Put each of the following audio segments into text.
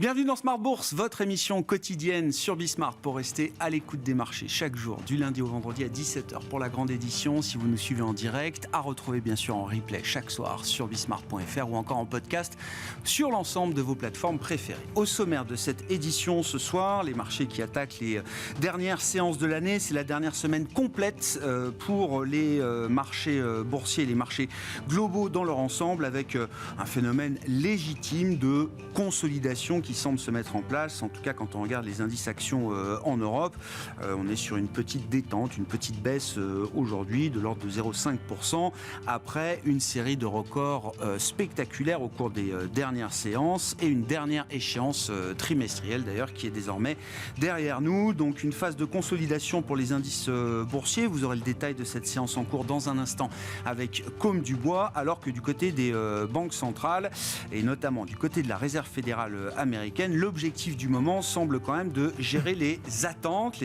Bienvenue dans Smart Bourse, votre émission quotidienne sur Bismart pour rester à l'écoute des marchés chaque jour, du lundi au vendredi à 17h pour la grande édition. Si vous nous suivez en direct, à retrouver bien sûr en replay chaque soir sur bismart.fr ou encore en podcast sur l'ensemble de vos plateformes préférées. Au sommaire de cette édition ce soir, les marchés qui attaquent les dernières séances de l'année. C'est la dernière semaine complète pour les marchés boursiers, les marchés globaux dans leur ensemble, avec un phénomène légitime de consolidation qui semble se mettre en place. En tout cas, quand on regarde les indices actions en Europe, on est sur une petite détente, une petite baisse aujourd'hui de l'ordre de 0,5% après une série de records spectaculaires au cours des dernières séances et une dernière échéance trimestrielle d'ailleurs qui est désormais derrière nous. Donc une phase de consolidation pour les indices boursiers. Vous aurez le détail de cette séance en cours dans un instant avec Comme du Bois, alors que du côté des banques centrales et notamment du côté de la Réserve fédérale américaine, l'objectif du moment semble quand même de gérer les attentes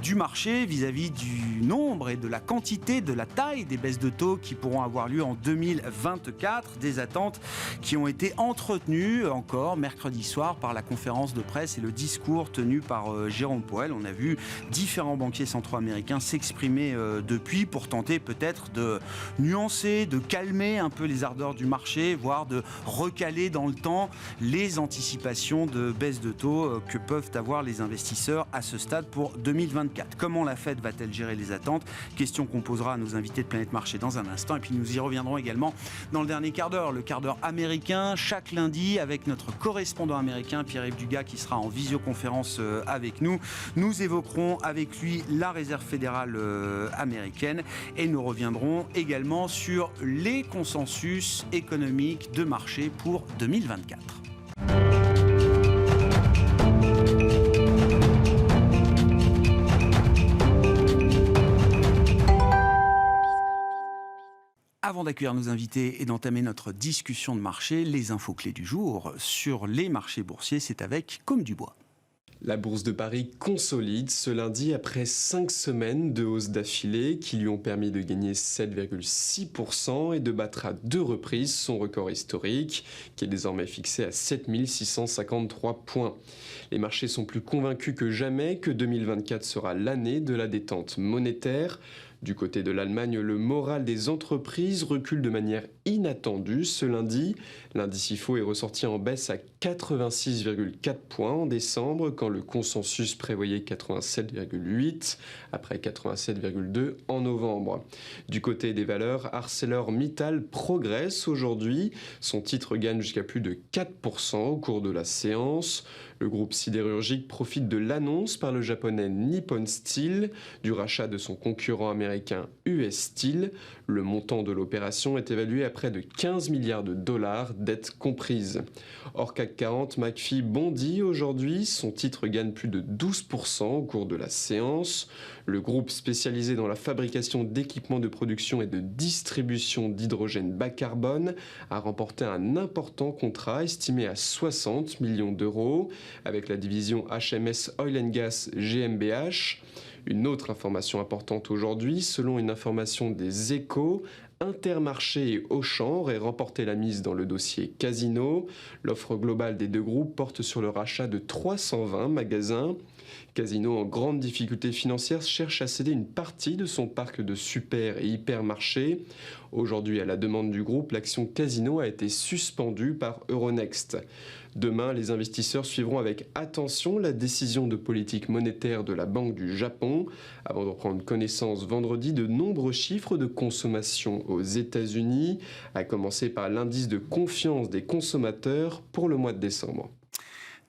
du marché vis-à-vis du nombre et de la quantité, de la taille des baisses de taux qui pourront avoir lieu en 2024. Des attentes qui ont été entretenues encore mercredi soir par la conférence de presse et le discours tenu par Jérôme Powell. On a vu différents banquiers centraux américains s'exprimer depuis pour tenter peut-être de nuancer, de calmer un peu les ardeurs du marché, voire de recaler dans le temps les anticipations de baisse de taux que peuvent avoir les investisseurs à ce stade pour 2024. Comment la Fed va-t-elle gérer les attentes? Question qu'on posera à nos invités de Planète Marché dans un instant. Et puis nous y reviendrons également dans le dernier quart d'heure, le quart d'heure américain, chaque lundi avec notre correspondant américain Pierre-Yves Dugas qui sera en visioconférence avec nous. Nous évoquerons avec lui la Réserve fédérale américaine et nous reviendrons également sur les consensus économiques de marché pour 2024. Avant d'accueillir nos invités et d'entamer notre discussion de marché, les infos clés du jour sur les marchés boursiers, c'est avec Comme du Bois. La bourse de Paris consolide ce lundi après 5 semaines de hausse d'affilée qui lui ont permis de gagner 7,6% et de battre à 2 reprises son record historique qui est désormais fixé à 7653 points. Les marchés sont plus convaincus que jamais que 2024 sera l'année de la détente monétaire. Du côté de l'Allemagne, le moral des entreprises recule de manière inattendue ce lundi. L'indice IFO est ressorti en baisse à 86,4 points en décembre, quand le consensus prévoyait 87,8, après 87,2 en novembre. Du côté des valeurs, ArcelorMittal progresse aujourd'hui. Son titre gagne jusqu'à plus de 4% au cours de la séance. Le groupe sidérurgique profite de l'annonce par le japonais Nippon Steel du rachat de son concurrent américain US Steel. Le montant de l'opération est évalué à près de 15 milliards de dollars, dettes comprises. Hors CAC 40, McPhy bondit aujourd'hui. Son titre gagne plus de 12% au cours de la séance. Le groupe spécialisé dans la fabrication d'équipements de production et de distribution d'hydrogène bas carbone a remporté un important contrat estimé à 60 millions d'euros avec la division HMS Oil and Gas GmbH. Une autre information importante aujourd'hui, selon une information des Échos, Intermarché et Auchan auraient remporté la mise dans le dossier Casino. L'offre globale des deux groupes porte sur le rachat de 320 magasins. Casino, en grande difficulté financière, cherche à céder une partie de son parc de super et hypermarchés. Aujourd'hui, à la demande du groupe, l'action Casino a été suspendue par Euronext. Demain, les investisseurs suivront avec attention la décision de politique monétaire de la Banque du Japon, avant de prendre connaissance vendredi de nombreux chiffres de consommation aux États-Unis, à commencer par l'indice de confiance des consommateurs pour le mois de décembre.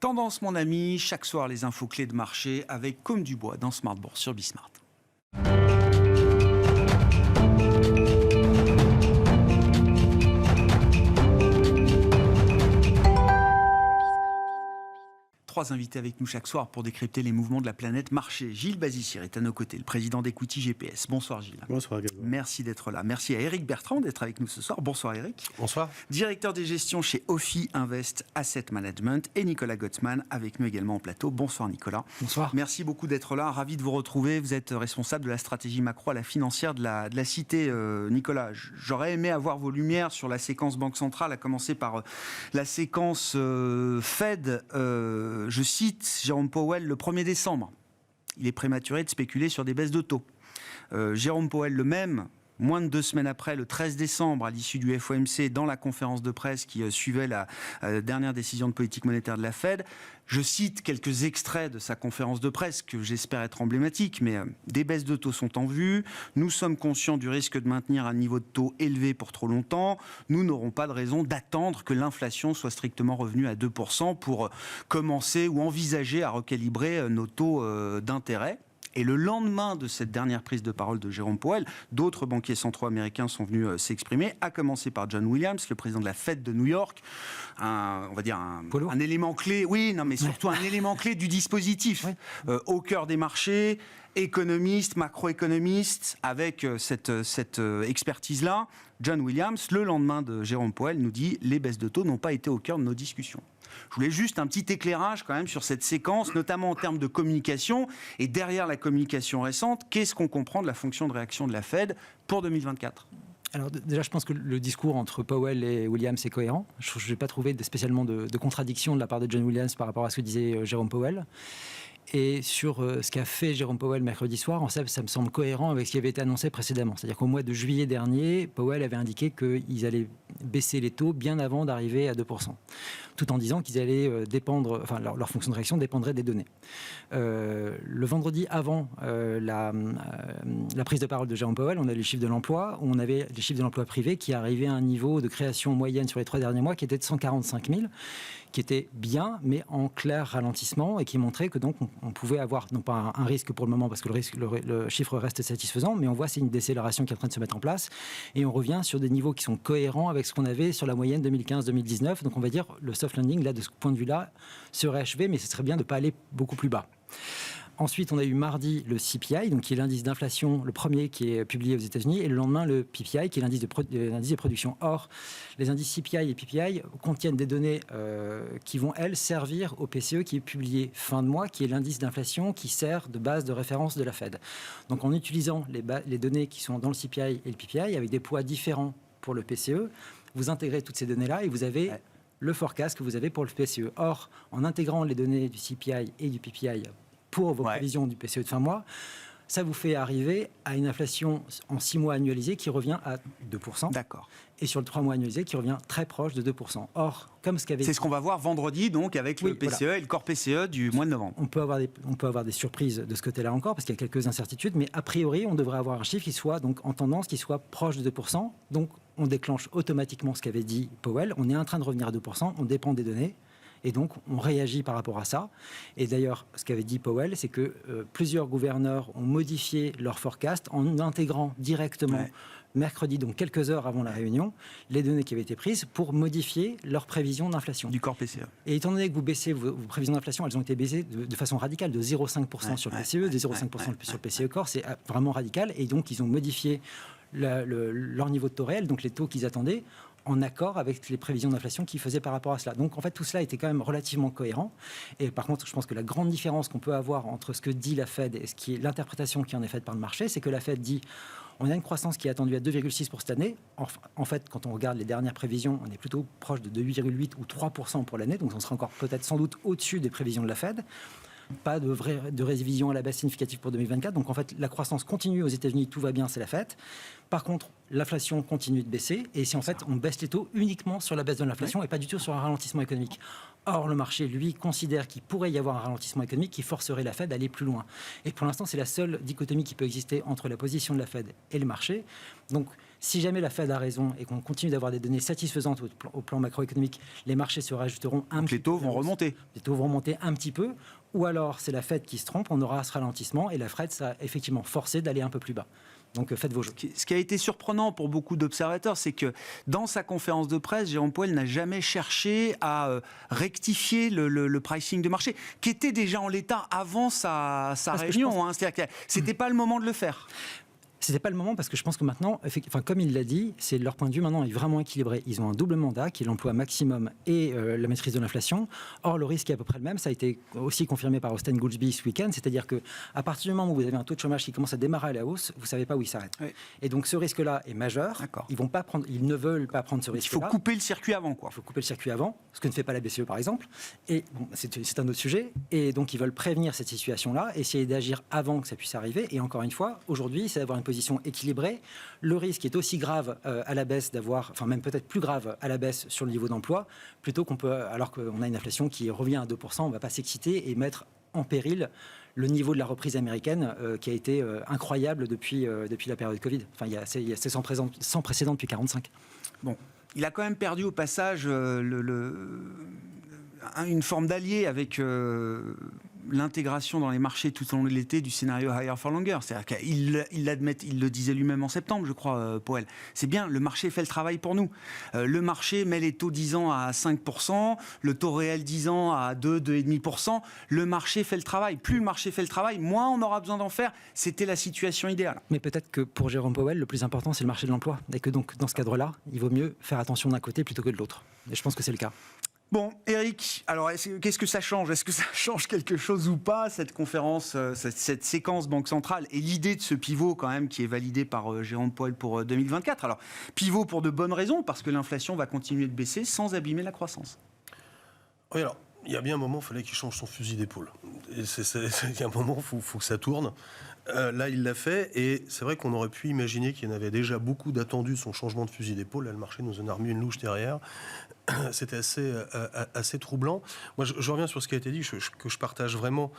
Tendance, mon ami, chaque soir les infos clés de marché avec Comme du Bois dans Smart Bourse sur Bismart. 3 invités avec nous chaque soir pour décrypter les mouvements de la planète marché. Gilles Bazichir est à nos côtés, le président d'Equity GPS. Bonsoir Gilles. Bonsoir Grégoire. Merci d'être là. Merci à Eric Bertrand d'être avec nous ce soir. Bonsoir Eric. Bonsoir. Directeur des gestions chez Ophi Invest Asset Management et Nicolas Gottsman avec nous également en plateau. Bonsoir Nicolas. Bonsoir. Merci beaucoup d'être là. Ravi de vous retrouver. Vous êtes responsable de la stratégie macro à la financière de la Cité. Nicolas, j'aurais aimé avoir vos lumières sur la séquence Banque Centrale, à commencer par la séquence Fed. Je cite Jérôme Powell le 1er décembre. Il est prématuré de spéculer sur des baisses de taux. Jérôme Powell le même, moins de 2 semaines après, le 13 décembre, à l'issue du FOMC, dans la conférence de presse qui suivait la dernière décision de politique monétaire de la Fed. Je cite quelques extraits de sa conférence de presse que j'espère être emblématiques, mais des baisses de taux sont en vue. Nous sommes conscients du risque de maintenir un niveau de taux élevé pour trop longtemps. Nous n'aurons pas de raison d'attendre que l'inflation soit strictement revenue à 2% pour commencer ou envisager à recalibrer nos taux d'intérêt. Et le lendemain de cette dernière prise de parole de Jérôme Powell, d'autres banquiers centraux américains sont venus s'exprimer, à commencer par John Williams, le président de la Fed de New York, un élément clé, surtout un élément clé du dispositif, au cœur des marchés, économiste, macroéconomiste, avec cette expertise-là. John Williams, le lendemain de Jérôme Powell, nous dit « Les baisses de taux n'ont pas été au cœur de nos discussions ». Je voulais juste un petit éclairage quand même sur cette séquence, notamment en termes de communication. Et derrière la communication récente, qu'est-ce qu'on comprend de la fonction de réaction de la Fed pour 2024 ? Alors déjà, je pense que le discours entre Powell et Williams est cohérent. Je n'ai pas trouvé spécialement de contradiction de la part de John Williams par rapport à ce que disait Jérôme Powell. Et sur ce qu'a fait Jérôme Powell mercredi soir, en fait, ça me semble cohérent avec ce qui avait été annoncé précédemment. C'est-à-dire qu'au mois de juillet dernier, Powell avait indiqué qu'ils allaient baisser les taux bien avant d'arriver à 2%, tout en disant qu'ils allaient dépendre, enfin leur fonction de réaction dépendrait des données. Le vendredi avant la prise de parole de Jérôme Powell, on a les chiffres de l'emploi, on avait les chiffres de l'emploi privé qui arrivaient à un niveau de création moyenne sur les 3 derniers mois qui était de 145 000, qui était bien, mais en clair ralentissement et qui montrait que donc on pouvait avoir, non pas un risque pour le moment parce que le chiffre reste satisfaisant, mais on voit c'est une décélération qui est en train de se mettre en place et on revient sur des niveaux qui sont cohérents avec ce qu'on avait sur la moyenne 2015-2019. Donc on va dire le soft landing, là, de ce point de vue-là, serait achevé, mais ce serait bien de ne pas aller beaucoup plus bas. Ensuite, on a eu mardi le CPI, donc qui est l'indice d'inflation, le premier qui est publié aux États-Unis, et le lendemain le PPI, qui est l'indice de production. Or, les indices CPI et PPI contiennent des données qui vont, elles, servir au PCE qui est publié fin de mois, qui est l'indice d'inflation qui sert de base de référence de la Fed. Donc, en utilisant les données qui sont dans le CPI et le PPI, avec des poids différents pour le PCE, vous intégrez toutes ces données-là et vous avez le forecast que vous avez pour le PCE. Or, en intégrant les données du CPI et du PPI pour vos prévisions du PCE de fin mois, ça vous fait arriver à une inflation en 6 mois annualisée qui revient à 2%. D'accord. Et sur le 3 mois annualisé qui revient très proche de 2%. Or, comme ce qu'avait C'est ce qu'on va voir vendredi, donc, avec le PCE et le corps PCE du mois de novembre. On peut avoir des surprises de ce côté-là encore, parce qu'il y a quelques incertitudes, mais a priori, on devrait avoir un chiffre qui soit donc, en tendance, qui soit proche de 2%. Donc, on déclenche automatiquement ce qu'avait dit Powell. On est en train de revenir à 2%, on dépend des données. Et donc, on réagit par rapport à ça. Et d'ailleurs, ce qu'avait dit Powell, c'est que plusieurs gouverneurs ont modifié leur forecast en intégrant directement mercredi, donc quelques heures avant la réunion, les données qui avaient été prises pour modifier leurs prévisions d'inflation. Du corps PCE. Et étant donné que vous baissez vos prévisions d'inflation, elles ont été baissées de façon radicale, de 0,5% sur le PCE, de 0,5% sur le PCE Core, c'est vraiment radical. Et donc, ils ont modifié leur niveau de taux réel, donc les taux qu'ils attendaient, en accord avec les prévisions d'inflation qu'ils faisaient par rapport à cela. Donc en fait, tout cela était quand même relativement cohérent. Et par contre, je pense que la grande différence qu'on peut avoir entre ce que dit la Fed et ce qui est l'interprétation qui en est faite par le marché, c'est que la Fed dit on a une croissance qui est attendue à 2,6 pour cette année. En fait, quand on regarde les dernières prévisions, on est plutôt proche de 2,8 ou 3% pour l'année. Donc on sera encore peut-être sans doute au-dessus des prévisions de la Fed. Pas de révision à la baisse significative pour 2024. Donc en fait, la croissance continue aux États-Unis, tout va bien, c'est la fête. Par contre, l'inflation continue de baisser. Et si en fait, on baisse les taux uniquement sur la baisse de l'inflation et pas du tout sur un ralentissement économique. Or, le marché, lui, considère qu'il pourrait y avoir un ralentissement économique qui forcerait la Fed à aller plus loin. Et pour l'instant, c'est la seule dichotomie qui peut exister entre la position de la Fed et le marché. Donc, si jamais la Fed a raison et qu'on continue d'avoir des données satisfaisantes au plan macroéconomique, les marchés se rajouteront un petit peu. Les taux vont remonter. Les taux vont remonter un petit peu. Ou alors, c'est la Fed qui se trompe, on aura ce ralentissement et la Fed sera effectivement forcée d'aller un peu plus bas. Donc faites vos jeux. Ce qui a été surprenant pour beaucoup d'observateurs, c'est que dans sa conférence de presse, Jérôme Powell n'a jamais cherché à rectifier le pricing de marché, qui était déjà en l'état avant sa réunion. C'est-à-dire que c'était pas le moment de le faire. C'était pas le moment parce que je pense que maintenant, comme il l'a dit, c'est leur point de vue maintenant est vraiment équilibré. Ils ont un double mandat qui est l'emploi maximum et la maîtrise de l'inflation. Or, le risque est à peu près le même. Ça a été aussi confirmé par Austin Goolsbee ce week-end. C'est-à-dire qu'à partir du moment où vous avez un taux de chômage qui commence à démarrer à la hausse, vous ne savez pas où il s'arrête. Oui. Et donc, ce risque-là est majeur. Ils ne veulent pas prendre ce risque-là. Il faut couper le circuit avant, quoi. Il faut couper le circuit avant, ce que ne fait pas la BCE, par exemple. Et bon, c'est un autre sujet. Et donc, ils veulent prévenir cette situation-là, essayer d'agir avant que ça puisse arriver. Et encore une fois, aujourd'hui, c'est d'avoir une position équilibrée. Le risque est aussi grave à la baisse même peut-être plus grave à la baisse sur le niveau d'emploi, plutôt alors qu'on a une inflation qui revient à 2%, on ne va pas s'exciter et mettre en péril le niveau de la reprise américaine qui a été incroyable depuis la période Covid. Enfin, c'est sans précédent depuis 1945. Bon, il a quand même perdu au passage une forme d'allié avec l'intégration dans les marchés tout au long de l'été du scénario higher for longer. C'est-à-dire qu'il l'admet, il le disait lui-même en septembre, je crois, Powell. C'est bien, le marché fait le travail pour nous. Le marché met les taux 10 ans à 5%, le taux réel 10 ans à 2,5%. Le marché fait le travail. Plus le marché fait le travail, moins on aura besoin d'en faire. C'était la situation idéale. Mais peut-être que pour Jérôme Powell, le plus important, c'est le marché de l'emploi. Et que donc, dans ce cadre-là, il vaut mieux faire attention d'un côté plutôt que de l'autre. Et je pense que c'est le cas. Bon, Eric, alors qu'est-ce que ça change ? Est-ce que ça change quelque chose ou pas, cette conférence, cette séquence Banque Centrale et l'idée de ce pivot quand même qui est validé par Jérôme Powell pour 2024 ? Alors, pivot pour de bonnes raisons, parce que l'inflation va continuer de baisser sans abîmer la croissance. Oui, alors, il y a bien un moment, il fallait qu'il change son fusil d'épaule. Il y a un moment, il faut que ça tourne. Là, il l'a fait, et c'est vrai qu'on aurait pu imaginer qu'il y en avait déjà beaucoup d'attendus de son changement de fusil d'épaule. Là, le marché nous en a remis une louche derrière. C'était assez troublant. Moi, je reviens sur ce qui a été dit, que je partage vraiment.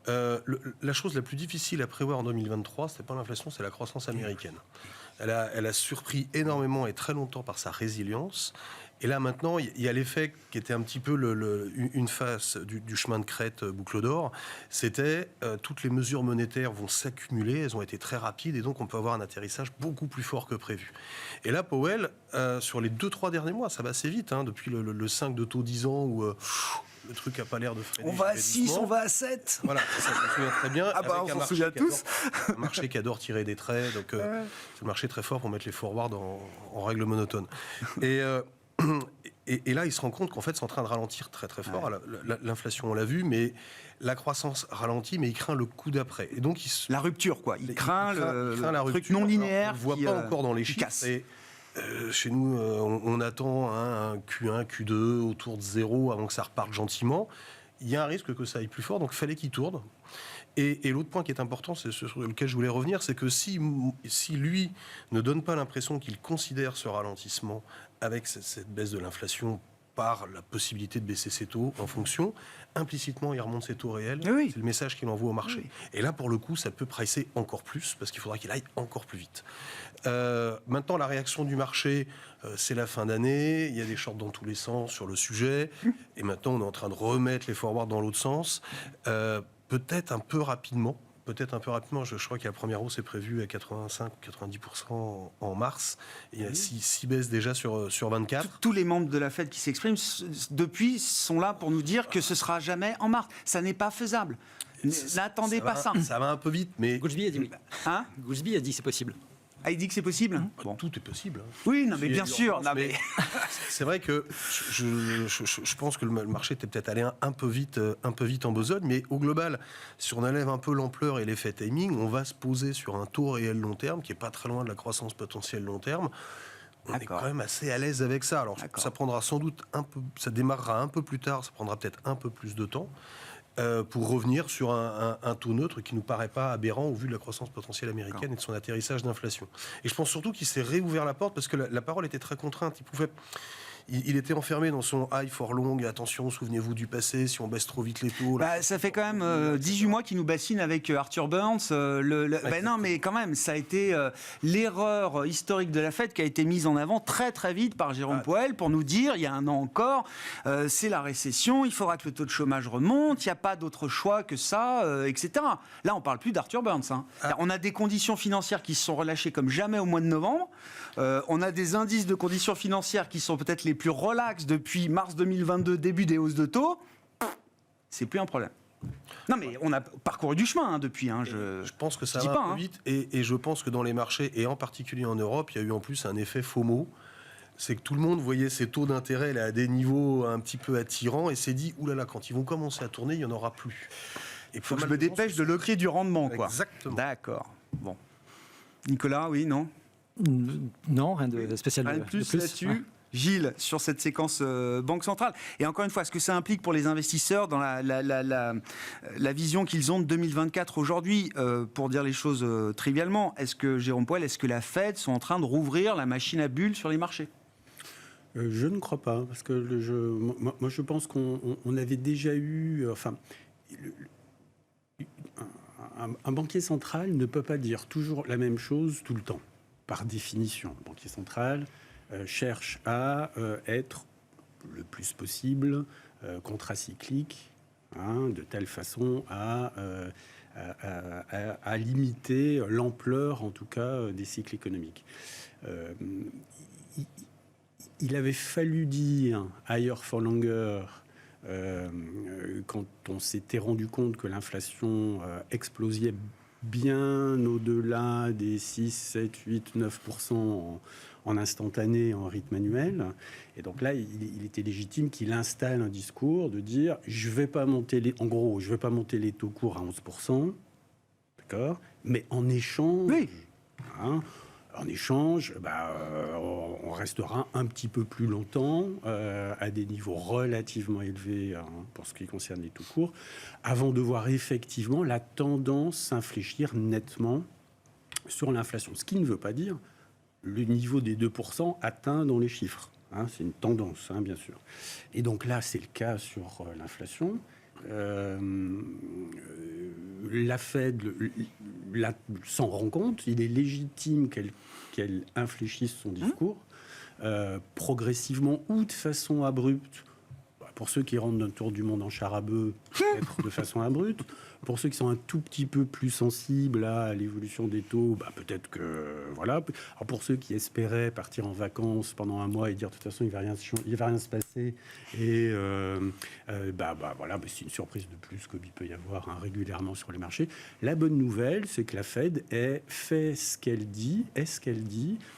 La chose la plus difficile à prévoir en 2023, c'est pas l'inflation, c'est la croissance américaine. Elle a surpris énormément et très longtemps par sa résilience. Et là, maintenant, il y a l'effet qui était un petit peu une face du chemin de crête boucle d'or. C'était toutes les mesures monétaires vont s'accumuler, elles ont été très rapides, et donc on peut avoir un atterrissage beaucoup plus fort que prévu. Et là, Powell, sur les 2-3 derniers mois, ça va assez vite, depuis le 5 de taux 10 ans, où le truc n'a pas l'air de freiner. On va à 6, on va à 7. Voilà, ça je me souviens très bien. Ah bah, on s'en souvient tous. Un marché qui adore tirer des traits, donc c'est le marché très fort pour mettre les forwards en règle monotone. Et là, il se rend compte qu'en fait, c'est en train de ralentir très très fort. L'inflation, on l'a vu, mais la croissance ralentit, mais il craint le coup d'après. Et donc, la rupture, quoi. Il craint la truc rupture non linéaire. Alors, on ne le voit pas encore dans les chiffres. Et, chez nous, on attend un Q1, Q2 autour de 0 avant que ça reparte gentiment. Il y a un risque que ça aille plus fort, donc il fallait qu'il tourne. Et l'autre point qui est important, c'est sur lequel je voulais revenir, c'est que si lui ne donne pas l'impression qu'il considère ce ralentissement avec cette baisse de l'inflation par la possibilité de baisser ses taux en fonction, implicitement il remonte ses taux réels, c'est le message qu'il envoie au marché. Et là pour le coup ça peut pricer encore plus, parce qu'il faudra qu'il aille encore plus vite. Maintenant la réaction du marché, c'est la fin d'année, il y a des shorts dans tous les sens sur le sujet, et maintenant on est en train de remettre les forwards dans l'autre sens, peut-être un peu rapidement, je crois que la première hausse est prévue à 85-90% en mars. Il y a 6 baisses déjà sur 24. Tous les membres de la Fed qui s'expriment depuis sont là pour nous dire que ce sera jamais en mars. Ça n'est pas faisable. N'attendez pas ça. Ça va un peu vite, mais... Goolsbee a dit oui. Goolsbee a dit c'est possible. Ah, il dit que c'est possible. Bon. Tout est possible. Oui, non, mais bien sûr. Non, mais... c'est vrai que je pense que le marché était peut-être allé un peu vite en besogne, mais au global, si on enlève un peu l'ampleur et l'effet timing, on va se poser sur un taux réel long terme qui est pas très loin de la croissance potentielle long terme. On est quand même assez à l'aise avec ça. Alors ça prendra sans doute ça démarrera un peu plus tard, ça prendra peut-être un peu plus de temps. Pour revenir sur un taux neutre qui ne nous paraît pas aberrant au vu de la croissance potentielle américaine et de son atterrissage d'inflation. Et je pense surtout qu'il s'est réouvert la porte parce que la parole était très contrainte. il était enfermé dans son high for long. Attention, souvenez-vous du passé. Si on baisse trop vite les taux. Bah, ça fait quand même 18 mois qu'il nous bassine avec Arthur Burns. Non, mais quand même, ça a été l'erreur historique de la Fed qui a été mise en avant très très vite par Jérôme Powell pour nous dire, il y a un an encore, c'est la récession, il faudra que le taux de chômage remonte, il n'y a pas d'autre choix que ça, etc. Là, on ne parle plus d'Arthur Burns. On a des conditions financières qui se sont relâchées comme jamais au mois de novembre. On a des indices de conditions financières qui sont peut-être les plus relax depuis mars 2022, début des hausses de taux. C'est plus un problème. Non, mais on a parcouru du chemin depuis. Je pense que ça va un peu vite. Et je pense que dans les marchés, et en particulier en Europe, il y a eu en plus un effet FOMO. C'est que tout le monde voyait ces taux d'intérêt là, à des niveaux un petit peu attirants et s'est dit, oulala, quand ils vont commencer à tourner, il n'y en aura plus. Il faut que je me dépêche de loquer du rendement, quoi. Exactement. D'accord. Bon. Nicolas, oui, non ? Non, rien de spécial. Rien de plus là-dessus. Ouais. Gilles, sur cette séquence Banque Centrale. Et encore une fois, ce que ça implique pour les investisseurs dans la vision qu'ils ont de 2024 aujourd'hui, pour dire les choses trivialement, est-ce que, Jérôme Powell, est-ce que la Fed sont en train de rouvrir la machine à bulles sur les marchés ? Je ne crois pas, parce que moi je pense qu'on avait déjà eu... un banquier central ne peut pas dire toujours la même chose tout le temps, par définition. Le banquier central cherche à être le plus possible contracyclique, de telle façon à limiter l'ampleur, en tout cas, des cycles économiques. Il avait fallu dire « higher for longer » quand on s'était rendu compte que l'inflation explosait bien au-delà des 6, 7, 8, 9% en instantané, en rythme annuel. Et donc là, il était légitime qu'il installe un discours de dire je vais pas monter les taux courts à 11%, d'accord, mais en échange, oui. On restera un petit peu plus longtemps à des niveaux relativement élevés pour ce qui concerne les taux courts, avant de voir effectivement la tendance s'infléchir nettement sur l'inflation. Ce qui ne veut pas dire le niveau des 2% atteint dans les chiffres. C'est une tendance, bien sûr. Et donc là, c'est le cas sur l'inflation. La Fed s'en rend compte, il est légitime qu'elle infléchisse son discours progressivement ou de façon abrupte. Pour ceux qui rentrent d'un tour du monde en char à bœuf, peut-être de façon abrupte. Pour ceux qui sont un tout petit peu plus sensibles à l'évolution des taux, peut-être que voilà. Alors pour ceux qui espéraient partir en vacances pendant un mois et dire de toute façon il va rien se passer et c'est une surprise de plus qu'il peut y avoir régulièrement sur les marchés. La bonne nouvelle, c'est que la Fed fait ce qu'elle dit,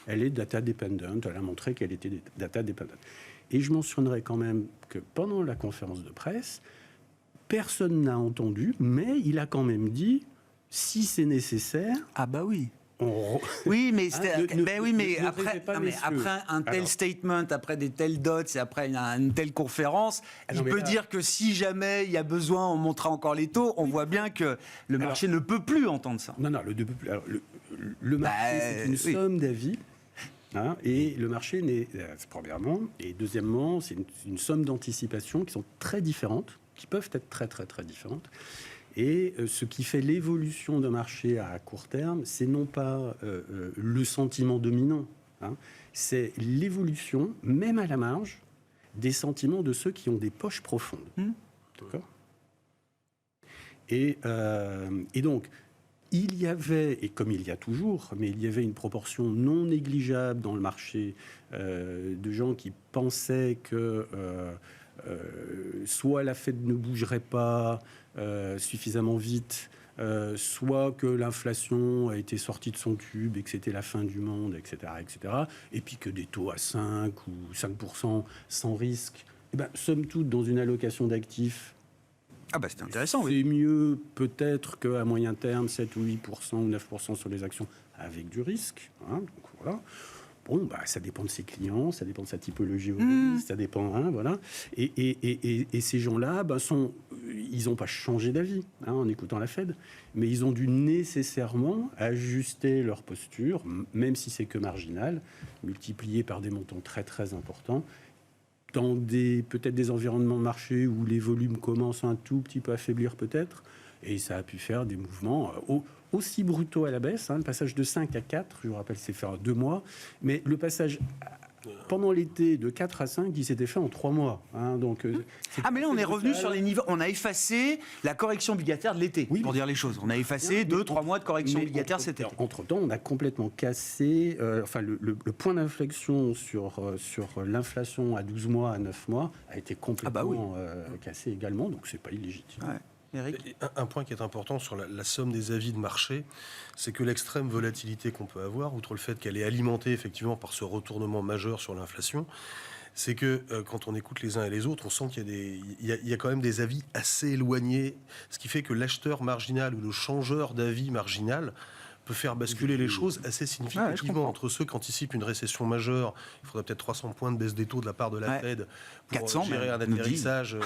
elle est data dependent. Elle a montré qu'elle était data dependent. Et je mentionnerai quand même que pendant la conférence de presse, personne n'a entendu, mais il a quand même dit, si c'est nécessaire... Ah bah oui. Oui, mais après un tel statement, après des tels dots et après une telle conférence, il peut dire que si jamais il y a besoin, on montera encore les taux. On voit bien que le marché ne peut plus entendre ça. Non, le marché, c'est une somme d'avis. Et le marché n'est, premièrement, et deuxièmement, c'est une somme d'anticipations qui sont très différentes, qui peuvent être très très très différentes. Et ce qui fait l'évolution d'un marché à court terme, c'est non pas le sentiment dominant, c'est l'évolution, même à la marge, des sentiments de ceux qui ont des poches profondes. D'accord ? Et donc, il y avait, et comme il y a toujours, mais il y avait une proportion non négligeable dans le marché de gens qui pensaient que soit la Fed ne bougerait pas suffisamment vite, soit que l'inflation a été sortie de son tube et que c'était la fin du monde, etc., et puis que des taux à 5 ou 5% sans risque, somme toute, dans une allocation d'actifs, c'est intéressant, c'est mieux peut-être qu'à moyen terme, 7 ou 8% ou 9% sur les actions avec du risque. Donc voilà. Bon, ça dépend de ses clients, ça dépend de sa typologie, ça dépend, voilà. Et ces gens-là, ils n'ont pas changé d'avis en écoutant la Fed, mais ils ont dû nécessairement ajuster leur posture, même si c'est que marginal, multiplié par des montants très très importants. dans peut-être des environnements de marché où les volumes commencent un tout petit peu à faiblir peut-être, et ça a pu faire des mouvements aussi brutaux à la baisse, le passage de 5 à 4, je vous rappelle, c'est fait en 2 mois, mais le passage pendant l'été de 4 à 5, il s'était fait en 3 mois. Donc, mais là, on est revenu sur les niveaux. On a effacé la correction obligataire de l'été, oui, pour dire les choses. On a effacé 2-3 mois de correction obligataire cet été. Entre-temps, on a complètement cassé... le point d'inflexion sur l'inflation à 12 mois, à 9 mois, a été complètement cassé également, donc c'est pas illégitime. Ouais. Eric ? Un point qui est important sur la somme des avis de marché, c'est que l'extrême volatilité qu'on peut avoir, outre le fait qu'elle est alimentée effectivement par ce retournement majeur sur l'inflation, c'est que quand on écoute les uns et les autres, on sent qu'il y a quand même des avis assez éloignés, ce qui fait que l'acheteur marginal ou le changeur d'avis marginal peut faire basculer les choses assez significativement entre ceux qui anticipent une récession majeure. Il faudrait peut-être 300 points de baisse des taux de la part de la Fed pour 400, gérer un atterrissage.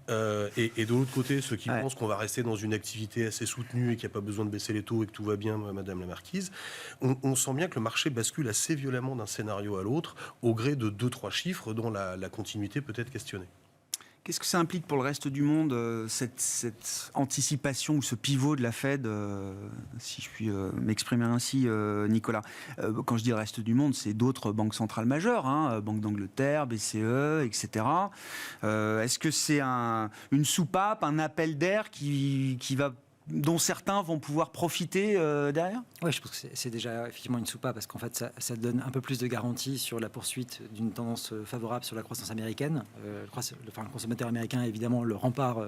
Et de l'autre côté, ceux qui pensent qu'on va rester dans une activité assez soutenue et qu'il n'y a pas besoin de baisser les taux et que tout va bien, Madame la Marquise. On sent bien que le marché bascule assez violemment d'un scénario à l'autre au gré de 2-3 chiffres dont la continuité peut être questionnée. Qu'est-ce que ça implique pour le reste du monde, cette anticipation ou ce pivot de la Fed, si je puis m'exprimer ainsi, Nicolas? Quand je dis le reste du monde, c'est d'autres banques centrales majeures, Banque d'Angleterre, BCE, etc. Est-ce que c'est une soupape, un appel d'air dont certains vont pouvoir profiter derrière? Oui, je pense que c'est déjà effectivement une soupape parce qu'en fait, ça donne un peu plus de garantie sur la poursuite d'une tendance favorable sur la croissance américaine. Le consommateur américain est évidemment le rempart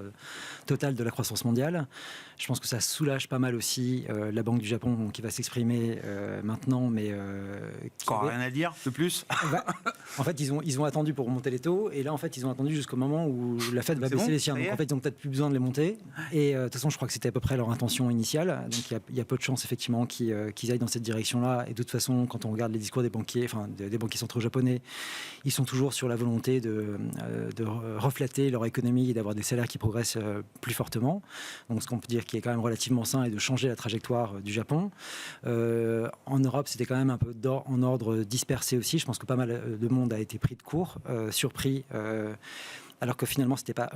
total de la croissance mondiale. Je pense que ça soulage pas mal aussi la Banque du Japon qui va s'exprimer maintenant, mais... rien à dire de plus? En fait, ils ont attendu pour remonter les taux et là, en fait, ils ont attendu jusqu'au moment où la Fed va baisser les siens. Donc, en fait, ils n'ont peut-être plus besoin de les monter. Et de toute façon, je crois que c'était à peu près leur intention initiale. Donc il y a peu de chances effectivement qu'ils aillent dans cette direction-là. Et de toute façon, quand on regarde les discours des banquiers centraux japonais, ils sont toujours sur la volonté de reflatter leur économie et d'avoir des salaires qui progressent plus fortement. Donc ce qu'on peut dire qui est quand même relativement sain et de changer la trajectoire du Japon. En Europe, c'était quand même un peu en ordre dispersé aussi. Je pense que pas mal de monde a été pris de court, surpris. Alors que finalement, c'était pas...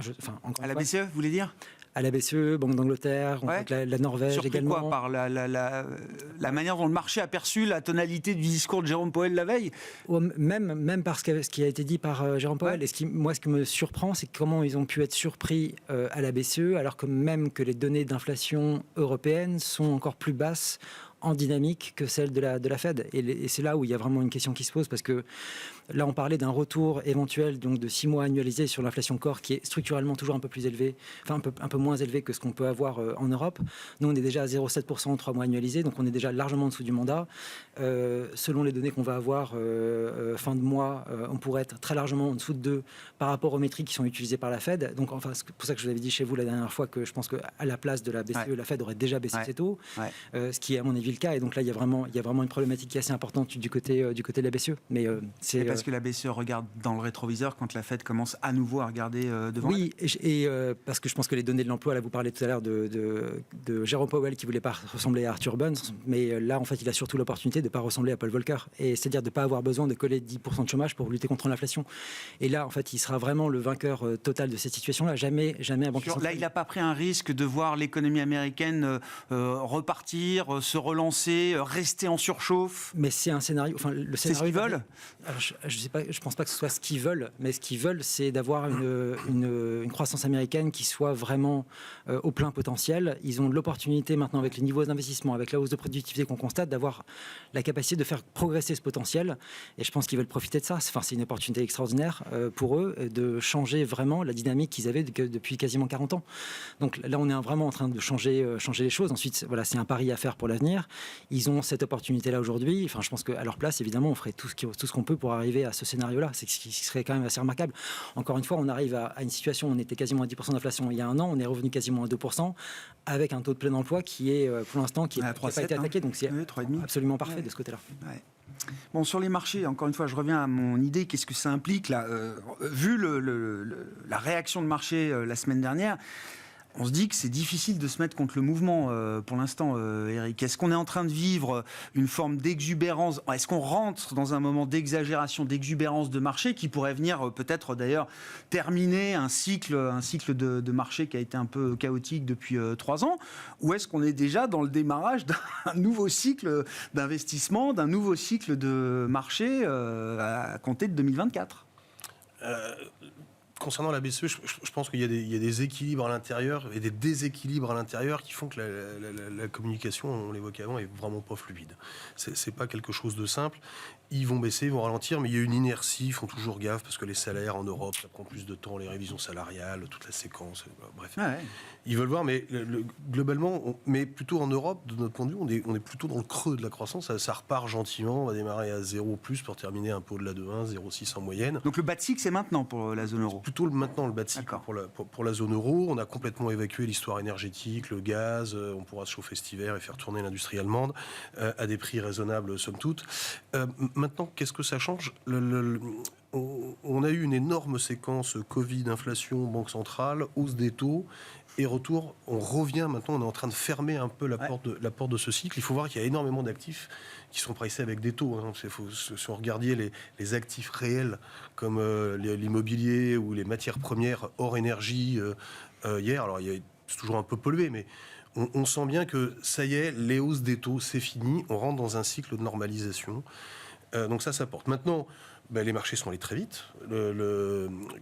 à la BCE, vous voulez dire? À la BCE, Banque d'Angleterre, la Norvège surpris également. Quoi, par la manière dont le marché a perçu la tonalité du discours de Jérôme Powell la veille? Même par ce qui a été dit par Jérôme Powell. Et ce qui me surprend, c'est comment ils ont pu être surpris à la BCE, alors que même que les données d'inflation européennes sont encore plus basses en dynamique que celle de la Fed. Et c'est là où il y a vraiment une question qui se pose, parce que là, on parlait d'un retour éventuel donc de 6 mois annualisé sur l'inflation corps, qui est structurellement toujours un peu plus élevé, un peu moins élevé que ce qu'on peut avoir en Europe. Nous, on est déjà à 0,7% en 3 mois annualisés, donc on est déjà largement en dessous du mandat. Selon les données qu'on va avoir fin de mois, on pourrait être très largement en dessous de 2 par rapport aux métriques qui sont utilisées par la Fed. Donc, c'est pour ça que je vous avais dit chez vous la dernière fois que je pense qu'à la place de la BCE, la Fed aurait déjà baissé ses taux, ce qui est à mon avis le cas. Et donc là, il y a vraiment une problématique qui est assez importante du côté de la BCE. Mais c'est parce que la BCE regarde dans le rétroviseur quand la Fed commence à nouveau à regarder devant. Oui, et parce que je pense que les données de l'emploi, là, vous parlez tout à l'heure de Jérôme Powell qui voulait pas ressembler à Arthur Burns, mais là, en fait, il a surtout l'opportunité de pas ressembler à Paul Volcker, et c'est-à-dire de pas avoir besoin de coller 10% de chômage pour lutter contre l'inflation. Et là, en fait, il sera vraiment le vainqueur total de cette situation-là. Jamais un banquier central. Là, il n'a pas pris un risque de voir l'économie américaine repartir, se relancer, rester en surchauffe. Mais c'est un scénario. C'est ce qu'ils veulent. Alors, je pense pas que ce soit ce qu'ils veulent, mais ce qu'ils veulent, c'est d'avoir une croissance américaine qui soit vraiment au plein potentiel. Ils ont l'opportunité maintenant, avec les niveaux d'investissement, avec la hausse de productivité qu'on constate, d'avoir la capacité de faire progresser ce potentiel. Et je pense qu'ils veulent profiter de ça. C'est une opportunité extraordinaire pour eux de changer vraiment la dynamique qu'ils avaient depuis quasiment 40 ans. Donc là, on est vraiment en train de changer les choses. Ensuite, voilà, c'est un pari à faire pour l'avenir. Ils ont cette opportunité-là aujourd'hui. Je pense qu'à leur place, évidemment, on ferait tout ce qu'on peut pour arriver à ce scénario-là. C'est ce qui serait quand même assez remarquable. Encore une fois, on arrive à une situation où on était quasiment à 10% d'inflation il y a un an. On est revenu quasiment à 2% avec un taux de plein emploi qui est, pour l'instant, qui n'a pas été attaqué. Donc c'est absolument parfait de ce côté-là. Ouais. Bon, sur les marchés, encore une fois, je reviens à mon idée. Qu'est-ce que ça implique là, vu la réaction de marché la semaine dernière? On se dit que c'est difficile de se mettre contre le mouvement pour l'instant, Eric. Est-ce qu'on est en train de vivre une forme d'exubérance? Est-ce qu'on rentre dans un moment d'exagération, d'exubérance de marché qui pourrait venir peut-être d'ailleurs terminer un cycle de marché qui a été un peu chaotique depuis 3 ans? Ou est-ce qu'on est déjà dans le démarrage d'un nouveau cycle d'investissement, d'un nouveau cycle de marché à compter de 2024? Concernant la BCE, je pense qu'il y a des équilibres à l'intérieur et des déséquilibres à l'intérieur qui font que la communication, on l'évoquait avant, est vraiment pas fluide. C'est pas quelque chose de simple. Ils vont baisser, ils vont ralentir, mais il y a une inertie, ils font toujours gaffe, parce que les salaires en Europe, ça prend plus de temps, les révisions salariales, toute la séquence, bref. Ah ouais. Ils veulent voir, mais globalement, mais plutôt en Europe, de notre point de vue, on est plutôt dans le creux de la croissance, ça repart gentiment, on va démarrer à 0 plus pour terminer un peu au-delà de 1, 0,6 en moyenne. Donc le bas de cycle, c'est maintenant pour la zone euro? Plutôt maintenant le bas de cycle pour la zone euro. On a complètement évacué l'histoire énergétique, le gaz, on pourra se chauffer cet hiver et faire tourner l'industrie allemande à des prix raisonnables somme toute. Maintenant, qu'est-ce que ça change? On a eu une énorme séquence Covid, inflation, banque centrale, hausse des taux et retour. On revient maintenant, on est en train de fermer un peu la porte de ce cycle. Il faut voir qu'il y a énormément d'actifs qui sont pricés avec des taux. Si on regardait les actifs réels comme l'immobilier ou les matières premières hors énergie hier, alors c'est toujours un peu pollué, mais on sent bien que ça y est, les hausses des taux, c'est fini. On rentre dans un cycle de normalisation. Donc ça porte. Maintenant, les marchés sont allés très vite.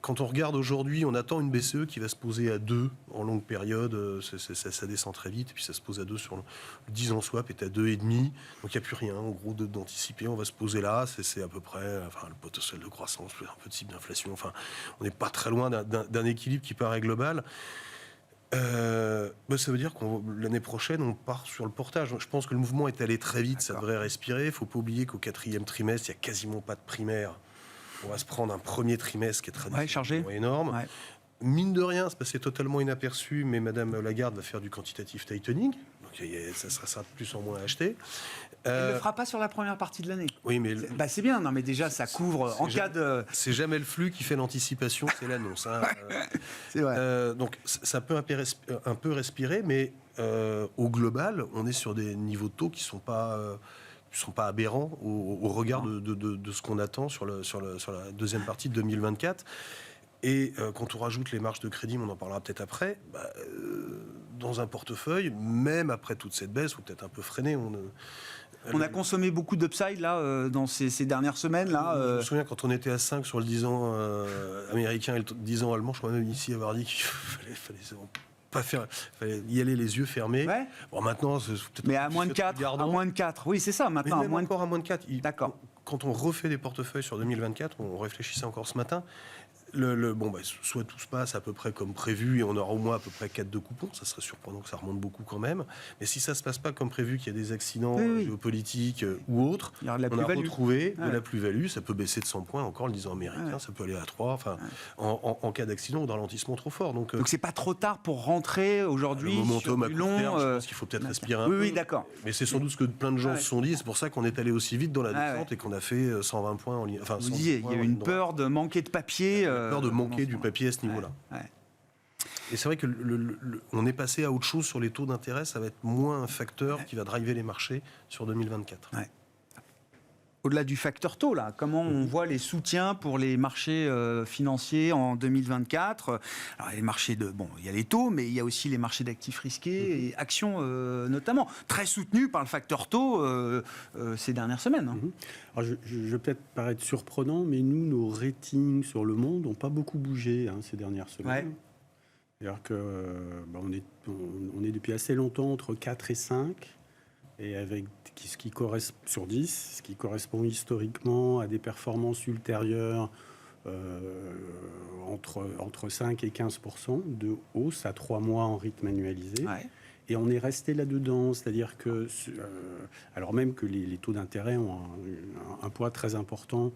Quand on regarde aujourd'hui, on attend une BCE qui va se poser à 2 en longue période. Ça descend très vite, et puis ça se pose à 2 sur le 10 ans swap est à 2,5. Donc il n'y a plus rien, en gros, d'anticiper. On va se poser là. C'est à peu près le potentiel de croissance, un peu de cible d'inflation. Enfin, on n'est pas très loin d'un équilibre qui paraît global. Ça veut dire que l'année prochaine, on part sur le portage. Je pense que le mouvement est allé très vite, ça devrait respirer. Il ne faut pas oublier qu'au 4e trimestre, il n'y a quasiment pas de primaire. On va se prendre un premier trimestre qui est traditionnellement énorme. Ouais. Mine de rien, c'est passé totalement inaperçu, mais Madame Lagarde va faire du quantitative tightening. Donc ça sera de plus en moins à acheter. Elle ne le fera pas sur la première partie de l'année. Oui, mais c'est bien. Non, mais déjà, ça couvre en cas de. C'est jamais le flux qui fait l'anticipation, c'est l'annonce. C'est vrai. Donc ça peut un peu respirer, mais au global, on est sur des niveaux de taux qui sont pas aberrants au regard de ce qu'on attend sur la deuxième partie de 2024. Et quand on rajoute les marges de crédit, on en parlera peut-être après, dans un portefeuille, même après toute cette baisse, ou peut-être un peu freiné, on a consommé beaucoup d'upside là, dans ces dernières semaines. Là, Je me souviens quand on était à 5 sur le 10 ans américain et le 10 ans allemand, je crois même ici avoir dit qu'il fallait y aller les yeux fermés. Ouais. Bon, maintenant, c'est peut-être. Mais à moins de 4, oui, c'est ça, maintenant. Mais même encore à moins de 4. D'accord. Quand on refait des portefeuilles sur 2024, on réfléchissait encore ce matin. Soit tout se passe à peu près comme prévu et on aura au moins à peu près 4 de coupons, ça serait surprenant que ça remonte beaucoup quand même, mais si ça se passe pas comme prévu, qu'il y a des accidents géopolitiques ou autres, on a retrouvé de la plus-value, ça peut baisser de 100 points encore le 10 ans américain, ça peut aller à 3, en cas d'accident ou de ralentissement trop fort. Donc c'est pas trop tard pour rentrer aujourd'hui sur du long... je pense qu'il faut peut-être respirer un peu. Oui, d'accord. Mais c'est sans doute ce que plein de gens se sont dit, c'est pour ça qu'on est allé aussi vite dans la descente et qu'on a fait 120 points en ligne. Enfin, vous disiez, il y a eu une peur de manquer de papier. Peur de manquer du papier à ce niveau-là. Et c'est vrai que on est passé à autre chose sur les taux d'intérêt, ça va être moins un facteur qui va driver les marchés sur 2024. Au-delà du facteur taux, là, comment on voit les soutiens pour les marchés financiers en 2024 ? Alors, les marchés il y a les taux, mais il y a aussi les marchés d'actifs risqués et actions notamment, très soutenus par le facteur taux ces dernières semaines. Alors, je vais peut-être paraître surprenant, mais nous, nos ratings sur le monde n'ont pas beaucoup bougé ces dernières semaines. C'est-à-dire qu'on est depuis assez longtemps entre 4 et 5. Et avec ce qui correspond sur 10, ce qui correspond historiquement à des performances ultérieures entre 5 et 15% de hausse à 3 mois en rythme annualisé. Et on est resté là-dedans, c'est-à-dire que, alors même que les taux d'intérêt ont un poids très important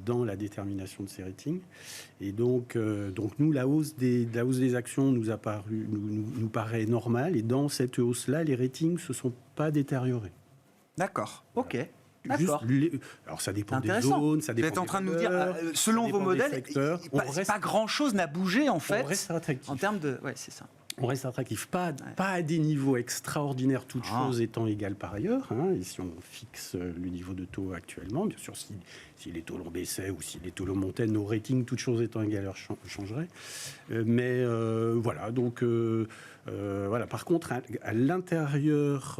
dans la détermination de ces ratings. Et donc nous, la hausse des actions nous paraît normale. Et dans cette hausse-là, les ratings ne se sont pas détériorés. D'accord, ok. D'accord. Alors ça dépend des zones, ça dépend. Vous êtes en train de nous dire, selon vos modèles, pas grand-chose n'a bougé en fait. On reste attractif. En termes de, c'est ça. On reste attractif, pas à des niveaux extraordinaires, toutes choses étant égales par ailleurs. Et si on fixe le niveau de taux actuellement, bien sûr, si les taux longs baissaient ou si les taux longs montaient, nos ratings, toutes choses étant égales, changeraient. Mais voilà, donc voilà. Par contre, à l'intérieur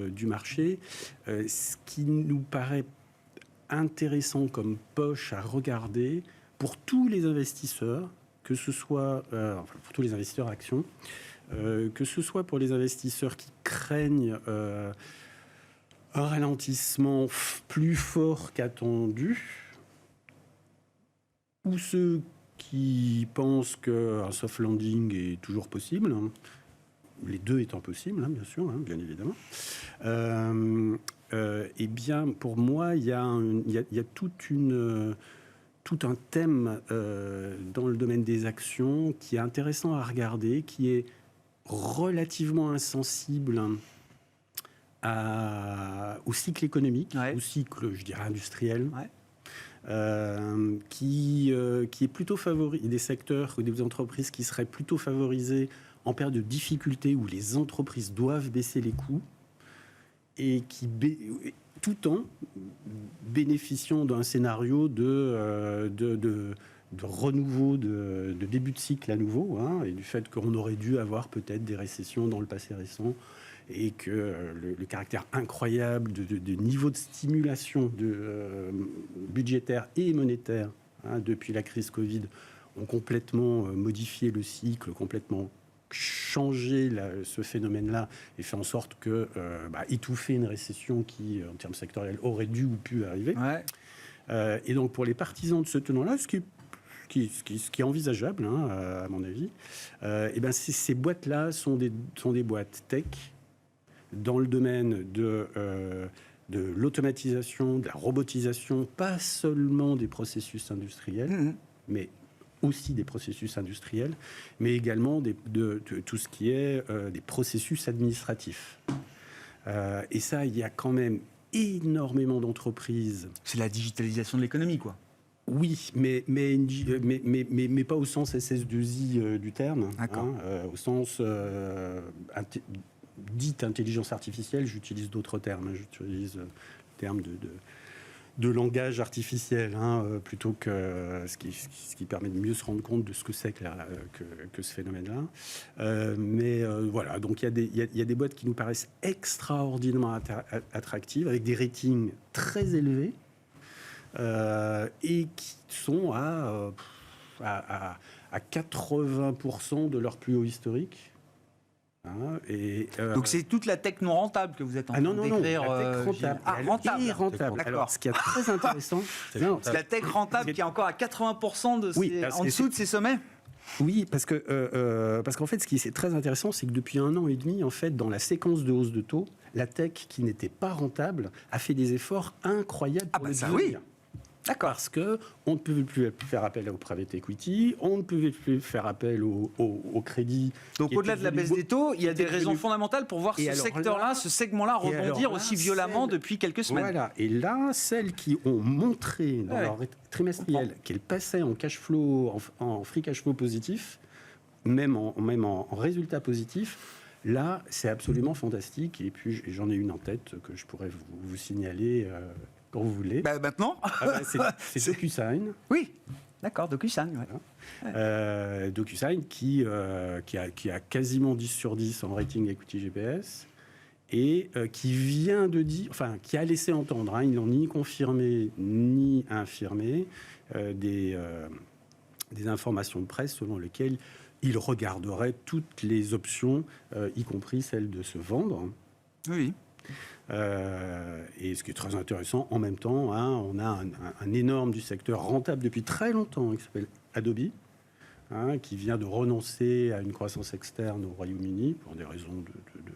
du marché, ce qui nous paraît intéressant comme poche à regarder pour tous les investisseurs, que ce soit pour tous les investisseurs actions, que ce soit pour les investisseurs qui craignent un ralentissement plus fort qu'attendu, ou ceux qui pensent qu'un soft landing est toujours possible, les deux étant possibles, bien sûr, bien évidemment. Eh bien, pour moi, il y a tout un thème dans le domaine des actions qui est intéressant à regarder, qui est relativement insensible au cycle économique, au cycle, je dirais, industriel, qui est plutôt favorisé, des secteurs ou des entreprises qui seraient plutôt favorisées en période de difficulté où les entreprises doivent baisser les coûts et qui tout en bénéficiant d'un scénario de renouveau, de début de cycle à nouveau, et du fait qu'on aurait dû avoir peut-être des récessions dans le passé récent, et que le caractère incroyable de niveau de stimulation budgétaire et monétaire depuis la crise Covid ont complètement modifié le cycle, complètement changer ce phénomène-là et faire en sorte que étouffer une récession qui, en termes sectoriels, aurait dû ou pu arriver. Et donc, pour les partisans de ce tenant-là, ce qui est envisageable, à mon avis, ces boîtes-là sont des boîtes tech dans le domaine de l'automatisation, de la robotisation, pas seulement des processus industriels, mais aussi des processus industriels, mais également de tout ce qui est des processus administratifs. Et ça, il y a quand même énormément d'entreprises. C'est la digitalisation de l'économie, quoi. Oui, mais pas au sens SS2I du terme. Au sens dite intelligence artificielle, j'utilise d'autres termes. J'utilise le terme de langage artificiel, plutôt que ce qui permet de mieux se rendre compte de ce que c'est que ce phénomène-là. Mais voilà, donc il y a des boîtes qui nous paraissent extraordinairement attractives, avec des ratings très élevés, et qui sont à 80% de leur plus haut historique. Donc c'est toute la tech non rentable que vous êtes en train de décrire. La tech rentable. Rentable. Alors, ce qui est très intéressant, c'est la tech rentable qui est encore à 80% en dessous de ses sommets. Oui, parce qu'en fait, ce qui est très intéressant, c'est que depuis 1 an et demi, en fait, dans la séquence de hausse de taux, la tech qui n'était pas rentable a fait des efforts incroyables pour le devenir. D'accord. Parce qu'on ne pouvait plus faire appel au private equity, on ne pouvait plus faire appel au crédit. Donc au-delà de la baisse des taux, il y a des raisons fondamentales pour voir ce segment-là rebondir aussi violemment depuis quelques semaines. Voilà, et là, celles qui ont montré dans leur trimestriel qu'elles passaient en cash flow, en free cash flow positif, même en résultat positif, là, c'est absolument fantastique. Et puis j'en ai une en tête que je pourrais vous signaler quand vous voulez. Maintenant c'est DocuSign. Oui, d'accord, DocuSign. DocuSign qui a quasiment 10 sur 10 en rating equity GPS et qui vient de dire, enfin, qui a laissé entendre, ils n'ont ni confirmé ni infirmé des informations de presse selon lesquelles ils regarderaient toutes les options, y compris celle de se vendre. Oui. Et ce qui est très intéressant, en même temps, on a un énorme du secteur rentable depuis très longtemps qui s'appelle Adobe, qui vient de renoncer à une croissance externe au Royaume-Uni pour des raisons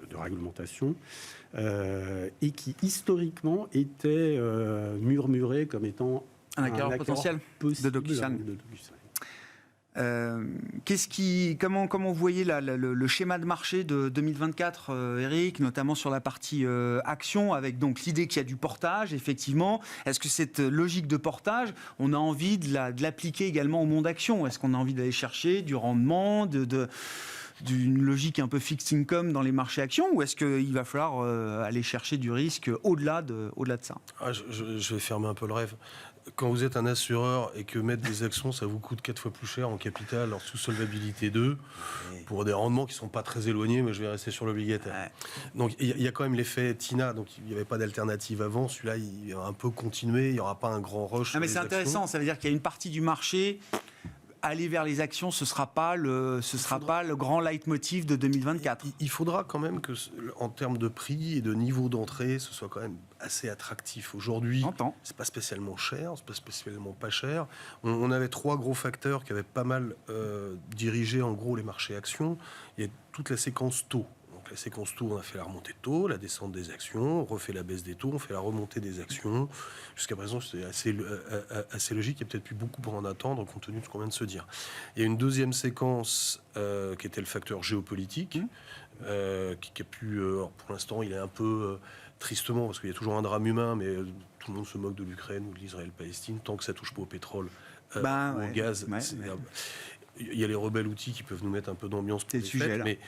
de réglementation, et qui historiquement était murmuré comme étant un acquéreur potentiel possible de DocuSign. Comment vous voyez le schéma de marché de 2024, Eric, notamment sur la partie action, avec donc l'idée qu'il y a du portage, effectivement. Est-ce que cette logique de portage, on a envie de l'appliquer également au monde action? Est-ce qu'on a envie d'aller chercher du rendement, d'une logique un peu fixed income dans les marchés actions, ou est-ce qu'il va falloir aller chercher du risque au-delà de ça? Je vais fermer un peu le rêve. Quand vous êtes un assureur et que mettre des actions, ça vous coûte 4 fois plus cher en capital, en sous-solvabilité 2, pour des rendements qui ne sont pas très éloignés, mais je vais rester sur l'obligataire. Ouais. Donc il y a quand même l'effet TINA, donc il n'y avait pas d'alternative avant, celui-là il va un peu continuer, il n'y aura pas un grand rush. Mais c'est intéressant, ça veut dire qu'il y a une partie du marché... Aller vers les actions, ce ne sera pas le grand leitmotiv de 2024. Il faudra quand même que, en termes de prix et de niveau d'entrée, ce soit quand même assez attractif. Aujourd'hui, c'est pas spécialement cher, c'est pas spécialement pas cher. On avait 3 gros facteurs qui avaient pas mal dirigé en gros les marchés actions. Il y a toute la séquence taux. La séquence taux, on a fait la remontée de taux, la descente des actions, on refait la baisse des taux, on fait la remontée des actions. Jusqu'à présent, c'est assez logique. Il y a peut-être plus beaucoup pour en attendre, compte tenu de ce qu'on vient de se dire. Il y a une deuxième séquence qui était le facteur géopolitique, qui a pu... pour l'instant, il est un peu tristement, parce qu'il y a toujours un drame humain, mais tout le monde se moque de l'Ukraine ou de l'Israël-Palestine. Tant que ça ne touche pas au pétrole ou au gaz... Il y a les rebelles outils qui peuvent nous mettre un peu d'ambiance pour les fêtes, mais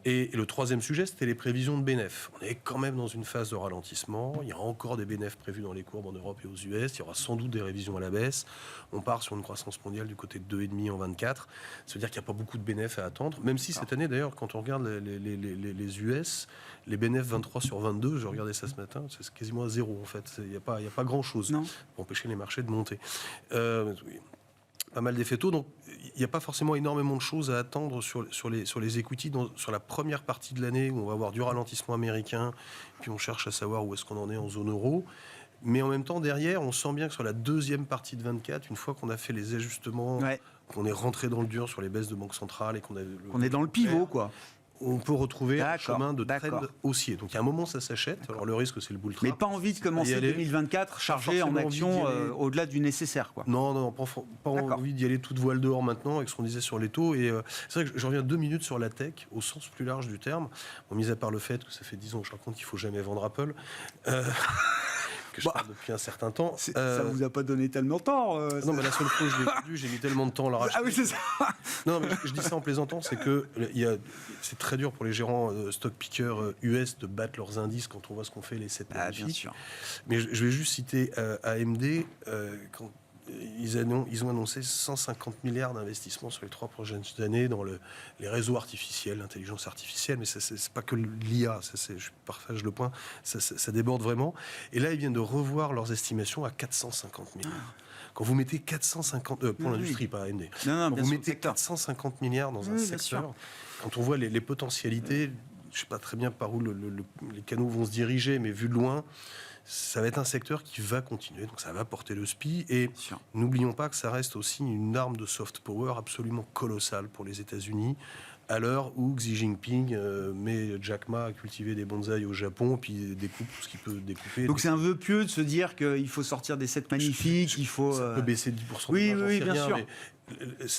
et le troisième sujet, c'était les prévisions de bénéfices. On est quand même dans une phase de ralentissement. Il y a encore des bénéfices prévus dans les courbes en Europe et aux US. Il y aura sans doute des révisions à la baisse. On part sur une croissance mondiale du côté de 2,5 en 24. Ça veut dire qu'il n'y a pas beaucoup de bénéfices à attendre. Même si cette année, d'ailleurs, quand on regarde les US, les bénéfices 23 sur 22, je regardais ça ce matin, c'est quasiment à zéro en fait. Il n'y a pas grand-chose pour empêcher les marchés de monter. Pas mal d'effets taux, donc il n'y a pas forcément énormément de choses à attendre sur les equities sur la première partie de l'année où on va avoir du ralentissement américain, puis on cherche à savoir où est-ce qu'on en est en zone euro. Mais en même temps, derrière, on sent bien que sur la deuxième partie de 24, une fois qu'on a fait les ajustements, qu'on est rentré dans le dur sur les baisses de banque centrale et on est dans le pivot, quoi. On peut retrouver un chemin de trend haussier. Donc, à un moment, ça s'achète. Alors, le risque, c'est le bull trap. Mais pas envie de commencer 2024 chargé en actions au-delà du nécessaire, quoi. Non, pas envie d'y aller toute voile dehors maintenant, avec ce qu'on disait sur les taux. Et c'est vrai que je reviens 2 minutes sur la tech, au sens plus large du terme. Bon, mis à part le fait que ça fait 10 ans que je raconte qu'il ne faut jamais vendre Apple. Que je parle depuis un certain temps. Ça vous a pas donné tellement tort. Non, mais la seule fois où je l'ai vendu, j'ai mis tellement de temps à la racheter. Ah oui, c'est ça. Non, mais je dis ça en plaisantant, c'est que c'est très dur pour les gérants stock pickers US de battre leurs indices quand on voit ce qu'on fait les 7 magnifiques. Bien sûr. Mais je vais juste citer AMD quand ils ont annoncé 150 milliards d'investissements sur les 3 prochaines années dans les réseaux artificiels, l'intelligence artificielle, mais c'est pas que l'IA, je partage le point, ça déborde vraiment. Et là, ils viennent de revoir leurs estimations à 450 milliards. Quand vous mettez 450... pour l'industrie, pas AMD. Quand vous mettez 450 milliards dans un secteur, quand on voit les potentialités, je ne sais pas très bien par où les canaux vont se diriger, mais vu de loin... Ça va être un secteur qui va continuer, donc ça va porter le SPI. Et n'oublions pas que ça reste aussi une arme de soft power absolument colossale pour les États-Unis, à l'heure où Xi Jinping met Jack Ma à cultiver des bonsaïs au Japon, puis découpe tout ce qu'il peut découper. Donc c'est un vœu pieux de se dire qu'il faut sortir des 7 magnifiques, il faut... Ça peut baisser de 10%. Oui, bien sûr. Mais,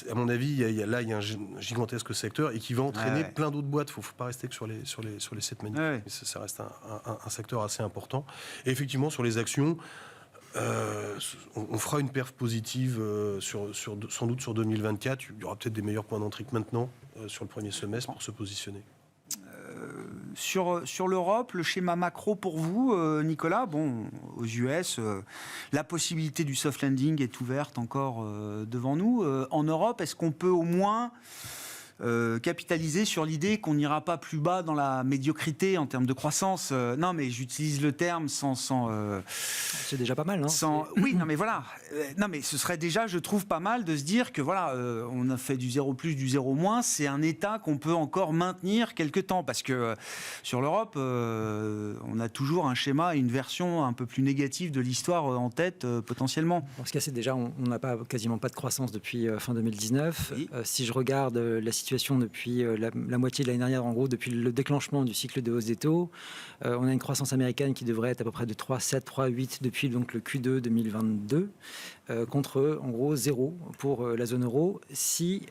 à mon avis, il y a un gigantesque secteur et qui va entraîner plein d'autres boîtes. Il ne faut pas rester que sur les 7 magnifiques. Mais ça reste un secteur assez important. Et effectivement, sur les actions... on fera une perf positive sans doute sur 2024. Il y aura peut-être des meilleurs points d'entrée que maintenant sur le premier semestre pour se positionner. Sur l'Europe, le schéma macro pour vous, Nicolas, aux US, la possibilité du soft landing est ouverte encore devant nous. En Europe, est-ce qu'on peut au moins capitaliser sur l'idée qu'on n'ira pas plus bas dans la médiocrité en termes de croissance? Non, mais j'utilise le terme sans c'est déjà pas mal, non? Oui, non, mais voilà. Non, mais ce serait déjà, je trouve, pas mal de se dire que voilà, on a fait du 0+, du 0-, c'est un état qu'on peut encore maintenir quelque temps, parce que sur l'Europe, on a toujours un schéma, une version un peu plus négative de l'histoire en tête, potentiellement. En ce cas, c'est déjà, on n'a quasiment pas de croissance depuis fin 2019. Oui. Si je regarde la situation situation depuis la moitié de l'année dernière, en gros, depuis le déclenchement du cycle de hausse des taux. On a une croissance américaine qui devrait être à peu près de 3,7, 3,8 depuis donc, le Q2 2022, contre, en gros, 0 pour la zone euro. Si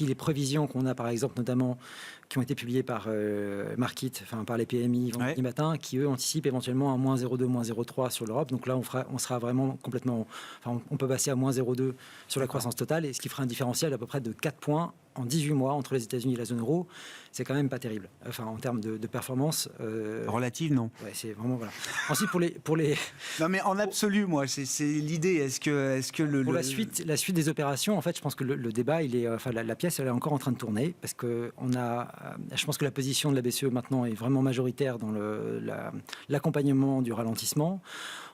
les prévisions qu'on a, par exemple, notamment, qui ont été publiées par Markit, enfin par les PMI vendredi matin, qui eux anticipent éventuellement un moins 0,2, moins 0,3 sur l'Europe. Donc là, on sera vraiment complètement... Enfin, on peut passer à moins 0,2 sur la croissance totale, et ce qui fera un différentiel à peu près de 4 points en 18 mois entre les États-Unis et la zone euro. C'est quand même pas terrible. Enfin, en termes de performance... Relative, non. Ouais, c'est vraiment... Voilà. Ensuite, pour les... Non, mais en absolu, moi, c'est l'idée. Est-ce que Pour la suite des opérations, en fait, je pense que le débat, il est... Enfin, la pièce, elle est encore en train de tourner, parce que je pense que la position de la BCE maintenant est vraiment majoritaire dans l'accompagnement du ralentissement.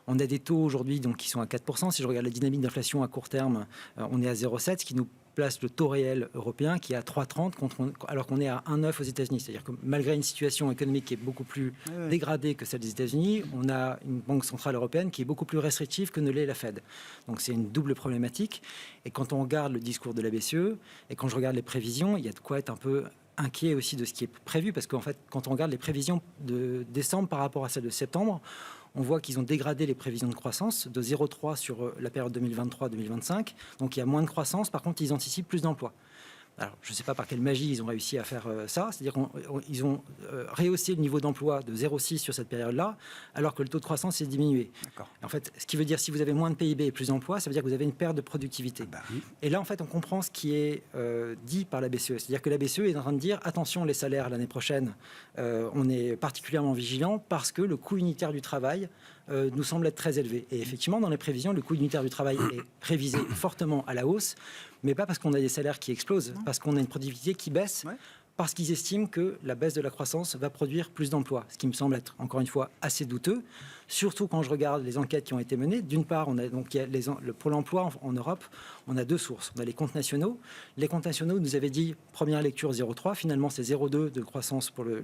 On a des taux aujourd'hui donc, qui sont à 4%. Si je regarde la dynamique d'inflation à court terme, on est à 0,7, ce qui nous place le taux réel européen qui est à 3,30 alors qu'on est à 1,9 aux États-Unis. C'est-à-dire que malgré une situation économique qui est beaucoup plus dégradée que celle des États-Unis, on a une banque centrale européenne qui est beaucoup plus restrictive que ne l'est la Fed. Donc c'est une double problématique. Et quand on regarde le discours de la BCE et quand je regarde les prévisions, il y a de quoi être un peu inquiet aussi de ce qui est prévu, parce qu'en fait, quand on regarde les prévisions de décembre par rapport à celles de septembre, on voit qu'ils ont dégradé les prévisions de croissance de 0,3 sur la période 2023-2025. Donc il y a moins de croissance. Par contre, ils anticipent plus d'emplois. Alors, je ne sais pas par quelle magie ils ont réussi à faire ça. C'est-à-dire qu'ils ont rehaussé le niveau d'emploi de 0,6 sur cette période-là, alors que le taux de croissance s'est diminué. En fait, ce qui veut dire, si vous avez moins de PIB et plus d'emplois, ça veut dire que vous avez une perte de productivité. Et là, en fait, on comprend ce qui est dit par la BCE. C'est-à-dire que la BCE est en train de dire, attention, les salaires l'année prochaine, on est particulièrement vigilant parce que le coût unitaire du travail nous semble être très élevé. Et effectivement, dans les prévisions, le coût unitaire du travail est révisé fortement à la hausse, mais pas parce qu'on a des salaires qui explosent, parce qu'on a une productivité qui baisse, parce qu'ils estiment que la baisse de la croissance va produire plus d'emplois, ce qui me semble être, encore une fois, assez douteux, surtout quand je regarde les enquêtes qui ont été menées. D'une part, pour l'emploi en Europe, on a deux sources. On a les comptes nationaux. Les comptes nationaux nous avaient dit, première lecture 0,3, finalement c'est 0,2 de croissance pour le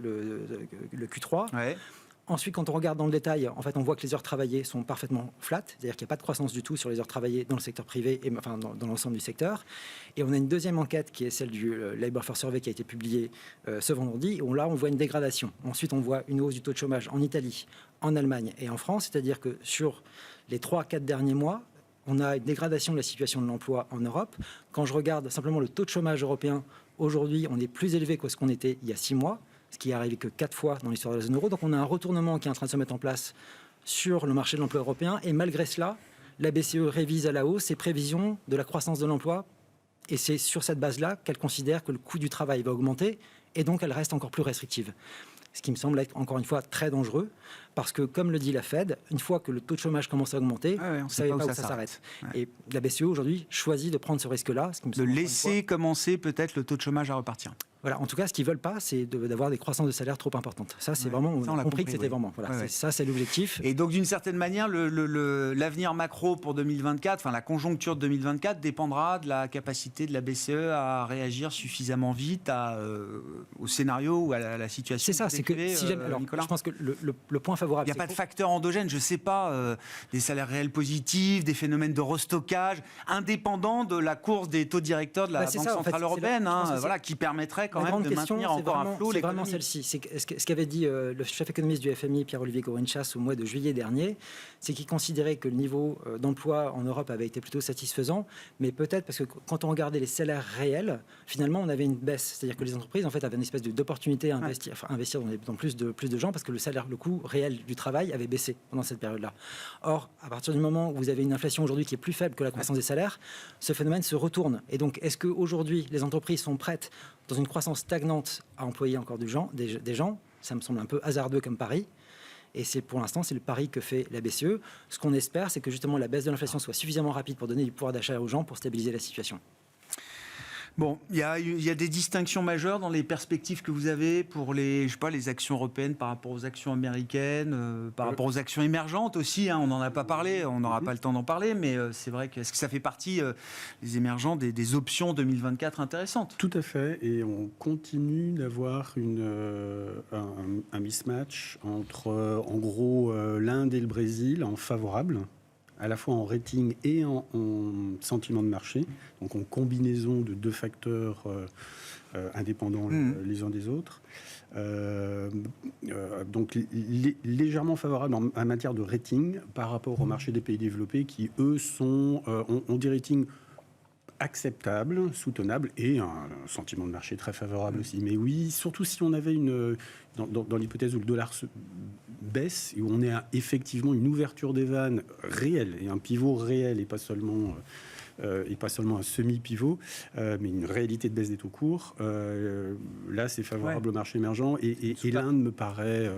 Q3. Ensuite, quand on regarde dans le détail, en fait, on voit que les heures travaillées sont parfaitement flat, c'est-à-dire qu'il n'y a pas de croissance du tout sur les heures travaillées dans le secteur privé, et enfin dans l'ensemble du secteur. Et on a une deuxième enquête qui est celle du Labour Force Survey qui a été publiée ce vendredi, où là, on voit une dégradation. Ensuite, on voit une hausse du taux de chômage en Italie, en Allemagne et en France, c'est-à-dire que sur les 3-4 derniers mois, on a une dégradation de la situation de l'emploi en Europe. Quand je regarde simplement le taux de chômage européen, aujourd'hui, on est plus élevé que ce qu'on était il y a 6 mois. Ce qui est arrivé que 4 fois dans l'histoire de la zone euro. Donc on a un retournement qui est en train de se mettre en place sur le marché de l'emploi européen. Et malgré cela, la BCE révise à la hausse ses prévisions de la croissance de l'emploi. Et c'est sur cette base-là qu'elle considère que le coût du travail va augmenter. Et donc elle reste encore plus restrictive. Ce qui me semble être, encore une fois, très dangereux. Parce que, comme le dit la Fed, une fois que le taux de chômage commence à augmenter, on ne sait pas où ça s'arrête. Et la BCE, aujourd'hui, choisit de prendre ce risque-là. De laisser commencer peut-être le taux de chômage à repartir. Voilà, en tout cas, ce qu'ils ne veulent pas, c'est d'avoir des croissances de salaire trop importantes. Ça, c'est vraiment, on a compris que c'était vraiment. Voilà, ça, c'est l'objectif. Et donc, d'une certaine manière, l'avenir macro pour 2024, enfin la conjoncture de 2024, dépendra de la capacité de la BCE à réagir suffisamment vite au scénario ou à la situation. C'est ça, c'est que si alors, je pense que le point favorable. Il n'y a pas de facteur endogène, je ne sais pas, des salaires réels positifs, des phénomènes de restockage, indépendants de la course des taux directeurs de la Banque Centrale Européenne, qui permettrait quand même de maintenir encore un flot. C'est vraiment celle-ci. C'est ce qu'avait dit le chef économiste du FMI, Pierre-Olivier Gourinchas, au mois de juillet dernier, c'est qu'il considérait que le niveau d'emploi en Europe avait été plutôt satisfaisant, mais peut-être parce que quand on regardait les salaires réels, finalement, on avait une baisse. C'est-à-dire que les entreprises, en fait, avaient une espèce d'opportunité à investir dans plus de gens, parce que le coût réel du travail avait baissé pendant cette période-là. Or, à partir du moment où vous avez une inflation aujourd'hui qui est plus faible que la croissance des salaires, ce phénomène se retourne. Et donc, est-ce qu'aujourd'hui, les entreprises sont prêtes, dans une croissance stagnante, à employer encore des gens? Ça me semble un peu hasardeux comme pari. Et pour l'instant, c'est le pari que fait la BCE. Ce qu'on espère, c'est que justement la baisse de l'inflation soit suffisamment rapide pour donner du pouvoir d'achat aux gens, pour stabiliser la situation. Bon, il y a des distinctions majeures dans les perspectives que vous avez pour les actions européennes par rapport aux actions américaines, par rapport aux actions émergentes aussi. On n'en a pas parlé, on n'aura pas le temps d'en parler, mais c'est vrai que est-ce que ça fait partie, les émergents, des options 2024 intéressantes? Tout à fait, et on continue d'avoir un mismatch entre, en gros, l'Inde et le Brésil en favorable. à la fois en rating et en sentiment de marché, donc en combinaison de deux facteurs indépendants les uns des autres. Donc légèrement favorable en matière de rating par rapport au marché des pays développés qui, eux, ont des ratings acceptables, soutenables et un sentiment de marché très favorable aussi. Mais oui, surtout si on avait dans l'hypothèse où le dollar baisse et où on a effectivement une ouverture des vannes réelle et un pivot réel et pas seulement un semi-pivot, mais une réalité de baisse des taux courts. Là, c'est favorable au marché émergent et l'Inde me paraît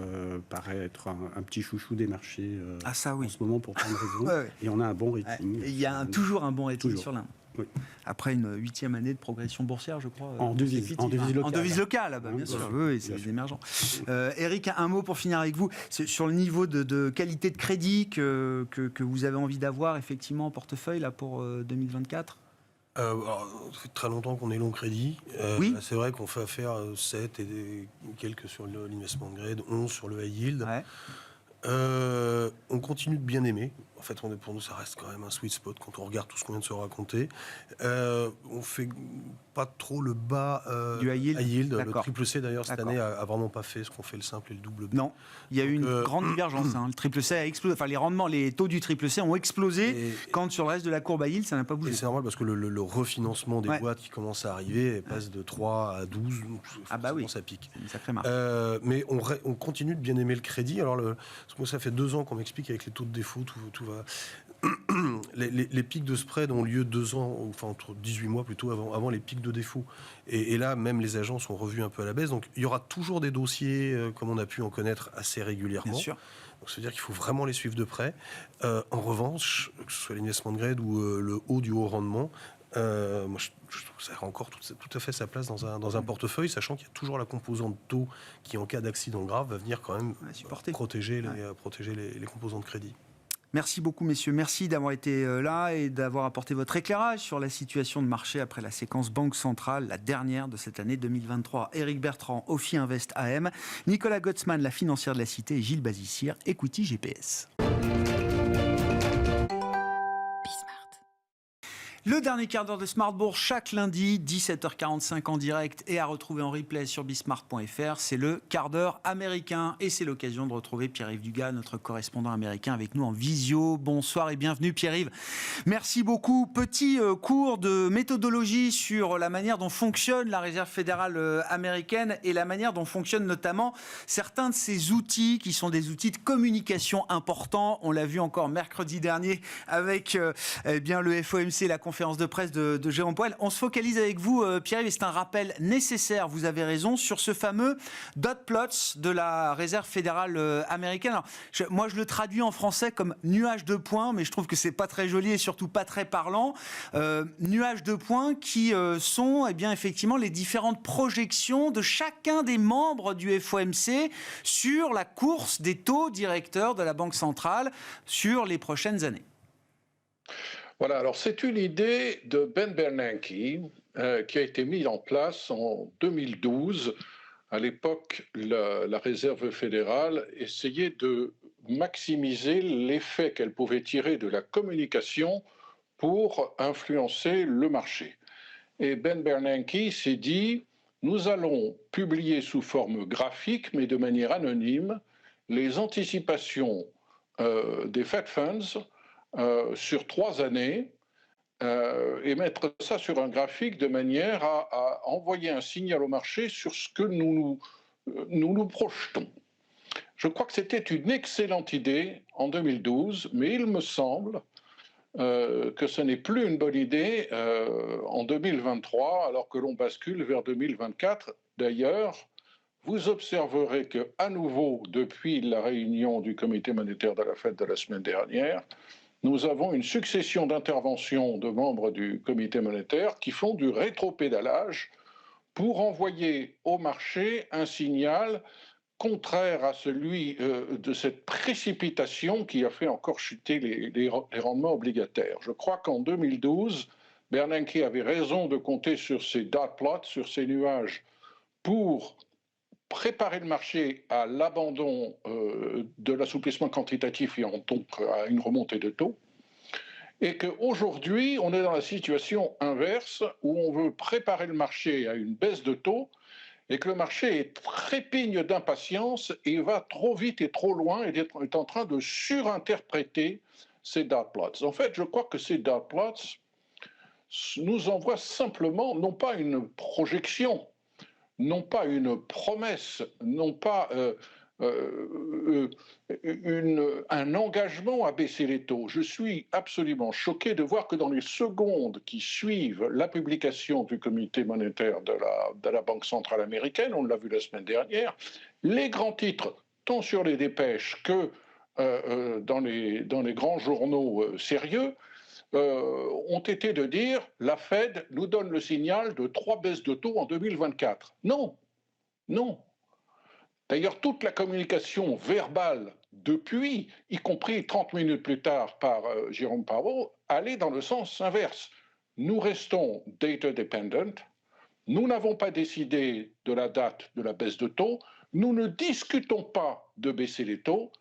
être un petit chouchou des marchés en ce moment pour plein de raisons. Et on a un bon rating. Il y a toujours un bon rating sur l'Inde. Oui. Après une 8e année de progression boursière, je crois. En devise locale. En devise locale, bien sûr. Oui, c'est émergent. Eric, un mot pour finir avec vous. Sur le niveau de qualité de crédit que vous avez envie d'avoir effectivement en portefeuille là, pour 2024 ? Ça fait très longtemps qu'on est long crédit. Oui. C'est vrai qu'on fait affaire 7 et quelques sur l'investment grade, 11 sur le high yield. Ouais. On continue de bien aimer. En fait, pour nous, ça reste quand même un sweet spot quand on regarde tout ce qu'on vient de se raconter. On fait pas trop le bas du high yield. Le triple C, d'ailleurs, cette année, a vraiment pas fait ce qu'on fait le simple et le double B. Non, il y a eu une grande divergence. Le triple C a explosé. Enfin, les taux du triple C ont explosé quand sur le reste de la courbe high yield, ça n'a pas bougé. Et c'est normal parce que le refinancement des boîtes qui commence à arriver passe de 3 à 12. Ça pique. C'est une sacrée marque. Mais on continue de bien aimer le crédit. Alors, ça fait 2 ans qu'on m'explique avec les taux de défaut, tout va. Les pics de spread ont lieu 2 ans, enfin entre 18 mois plutôt, avant les pics de défaut. Et là, même les agents sont revus un peu à la baisse. Donc, il y aura toujours des dossiers, comme on a pu en connaître assez régulièrement. Bien sûr. Donc, ça veut dire qu'il faut vraiment les suivre de près. En revanche, que ce soit l'investment grade ou le haut du haut rendement, moi, je trouve que ça a encore tout à fait sa place dans un portefeuille, sachant qu'il y a toujours la composante taux qui, en cas d'accident grave, va venir quand même protéger les composants de crédit. Merci beaucoup, messieurs. Merci d'avoir été là et d'avoir apporté votre éclairage sur la situation de marché après la séquence Banque Centrale, la dernière de cette année 2023. Éric Bertrand, Ophi Invest AM, Nicolas Gottsman, la financière de la Cité, et Gilles Bazissire, Equity GPS. Le dernier quart d'heure de Smart Bourse, chaque lundi, 17h45 en direct et à retrouver en replay sur bismart.fr. C'est le quart d'heure américain et c'est l'occasion de retrouver Pierre-Yves Dugas, notre correspondant américain, avec nous en visio. Bonsoir et bienvenue Pierre-Yves. Merci beaucoup. Petit cours de méthodologie sur la manière dont fonctionne la Réserve fédérale américaine et la manière dont fonctionnent notamment certains de ces outils qui sont des outils de communication importants. On l'a vu encore mercredi dernier avec le FOMC, la conférence de presse de Jérôme Powell. On se focalise avec vous, Pierre-Yves, et c'est un rappel nécessaire, vous avez raison, sur ce fameux dot plots de la Réserve fédérale américaine. Alors, moi, je le traduis en français comme nuage de points, mais je trouve que c'est pas très joli et surtout pas très parlant. Nuage de points qui sont, effectivement, les différentes projections de chacun des membres du FOMC sur la course des taux directeurs de la Banque centrale sur les prochaines années. Voilà, alors c'est une idée de Ben Bernanke qui a été mise en place en 2012. À l'époque, la Réserve fédérale essayait de maximiser l'effet qu'elle pouvait tirer de la communication pour influencer le marché. Et Ben Bernanke s'est dit, nous allons publier sous forme graphique, mais de manière anonyme, les anticipations des Fed Funds sur 3 années et mettre ça sur un graphique de manière à envoyer un signal au marché sur ce que nous projetons. Je crois que c'était une excellente idée en 2012, mais il me semble que ce n'est plus une bonne idée en 2023, alors que l'on bascule vers 2024. D'ailleurs, vous observerez qu'à nouveau, depuis la réunion du comité monétaire de la Fed de la semaine dernière, nous avons une succession d'interventions de membres du comité monétaire qui font du rétropédalage pour envoyer au marché un signal contraire à celui de cette précipitation qui a fait encore chuter les rendements obligataires. Je crois qu'en 2012, Bernanke avait raison de compter sur ces dot plots, sur ces nuages, pour préparer le marché à l'abandon de l'assouplissement quantitatif et donc à une remontée de taux. Et qu'aujourd'hui, on est dans la situation inverse où on veut préparer le marché à une baisse de taux et que le marché trépigne d'impatience et va trop vite et trop loin et est en train de surinterpréter ces dot plots. En fait, je crois que ces dot plots nous envoient simplement, non pas une projection, non pas une promesse, non pas un engagement à baisser les taux. Je suis absolument choqué de voir que dans les secondes qui suivent la publication du comité monétaire de la Banque centrale américaine, on l'a vu la semaine dernière, les grands titres, tant sur les dépêches que dans les grands journaux sérieux, ont été de dire la Fed nous donne le signal de 3 baisses de taux en 2024. Non, non. D'ailleurs, toute la communication verbale depuis, y compris 30 minutes plus tard par Jérôme Powell, allait dans le sens inverse. Nous restons data dependent, nous n'avons pas décidé de la date de la baisse de taux, nous ne discutons pas de baisser les taux.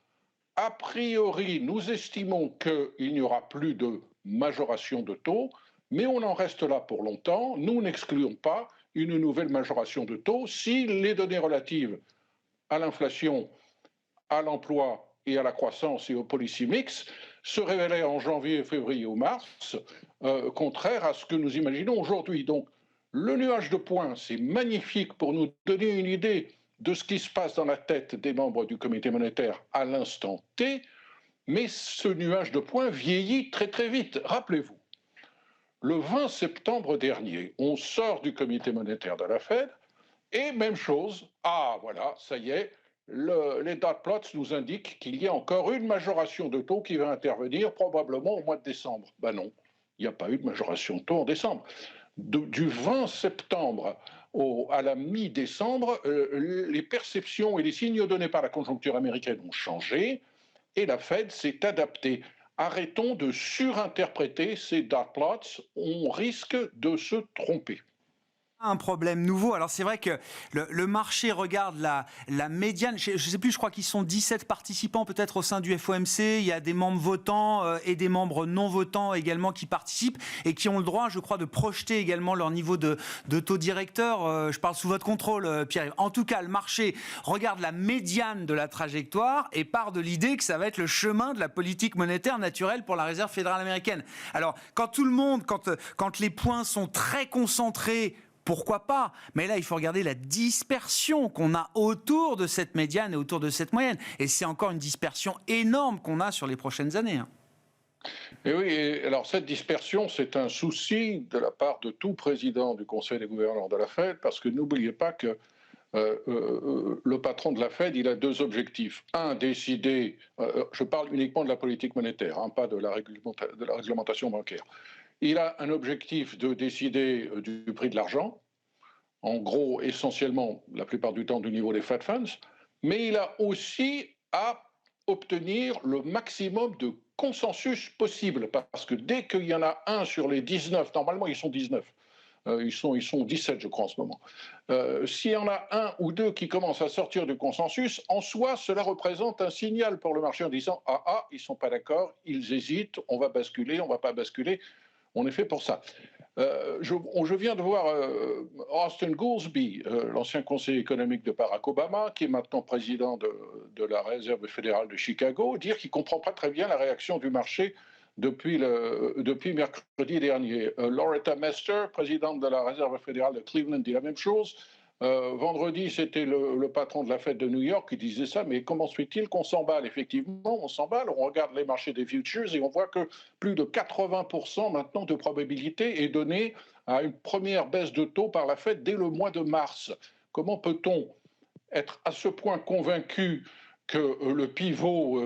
A priori, nous estimons qu'il n'y aura plus de majoration de taux, mais on en reste là pour longtemps. Nous n'excluons pas une nouvelle majoration de taux si les données relatives à l'inflation, à l'emploi et à la croissance et au policy mix se révélaient en janvier, février ou mars, contraires à ce que nous imaginons aujourd'hui. Donc, le nuage de points, c'est magnifique pour nous donner une idée de ce qui se passe dans la tête des membres du comité monétaire à l'instant T, mais ce nuage de points vieillit très très vite. Rappelez-vous, le 20 septembre dernier, on sort du comité monétaire de la Fed, et même chose, voilà, ça y est, les dot plots nous indiquent qu'il y a encore une majoration de taux qui va intervenir probablement au mois de décembre. Ben non, il n'y a pas eu de majoration de taux en décembre. Du 20 septembre à la mi-décembre, les perceptions et les signaux donnés par la conjoncture américaine ont changé et la Fed s'est adaptée. Arrêtons de surinterpréter ces dot plots, on risque de se tromper. Un problème nouveau. Alors c'est vrai que le marché regarde la médiane. Je ne sais plus, je crois qu'ils sont 17 participants peut-être au sein du FOMC. Il y a des membres votants et des membres non votants également qui participent et qui ont le droit, je crois, de projeter également leur niveau de taux directeur. Je parle sous votre contrôle, Pierre. En tout cas, le marché regarde la médiane de la trajectoire et part de l'idée que ça va être le chemin de la politique monétaire naturelle pour la Réserve fédérale américaine. Alors, quand les points sont très concentrés, pourquoi pas? Mais là, il faut regarder la dispersion qu'on a autour de cette médiane et autour de cette moyenne. Et c'est encore une dispersion énorme qu'on a sur les prochaines années. Et oui, alors cette dispersion, c'est un souci de la part de tout président du Conseil des gouverneurs de la Fed, parce que n'oubliez pas que le patron de la Fed, il a deux objectifs. Un, décider, je parle uniquement de la politique monétaire, pas de la réglementation bancaire. Il a un objectif de décider du prix de l'argent, en gros, essentiellement, la plupart du temps, du niveau des Fed Funds, mais il a aussi à obtenir le maximum de consensus possible, parce que dès qu'il y en a un sur les 19, normalement ils sont 19, ils sont 17 je crois en ce moment, s'il y en a un ou deux qui commencent à sortir du consensus, en soi cela représente un signal pour le marché en disant « ils ne sont pas d'accord, ils hésitent, on va basculer, on ne va pas basculer ». On est fait pour ça. Je viens de voir Austin Goolsbee, l'ancien conseiller économique de Barack Obama, qui est maintenant président de la Réserve fédérale de Chicago, dire qu'il ne comprend pas très bien la réaction du marché depuis mercredi dernier. Loretta Mester, présidente de la Réserve fédérale de Cleveland, dit la même chose. Vendredi, c'était le patron de la Fed de New York qui disait ça, mais comment se fait-il qu'on s'emballe? Effectivement, on s'emballe, on regarde les marchés des futures et on voit que plus de 80% maintenant de probabilité est donnée à une première baisse de taux par la Fed dès le mois de mars. Comment peut-on être à ce point convaincu que le pivot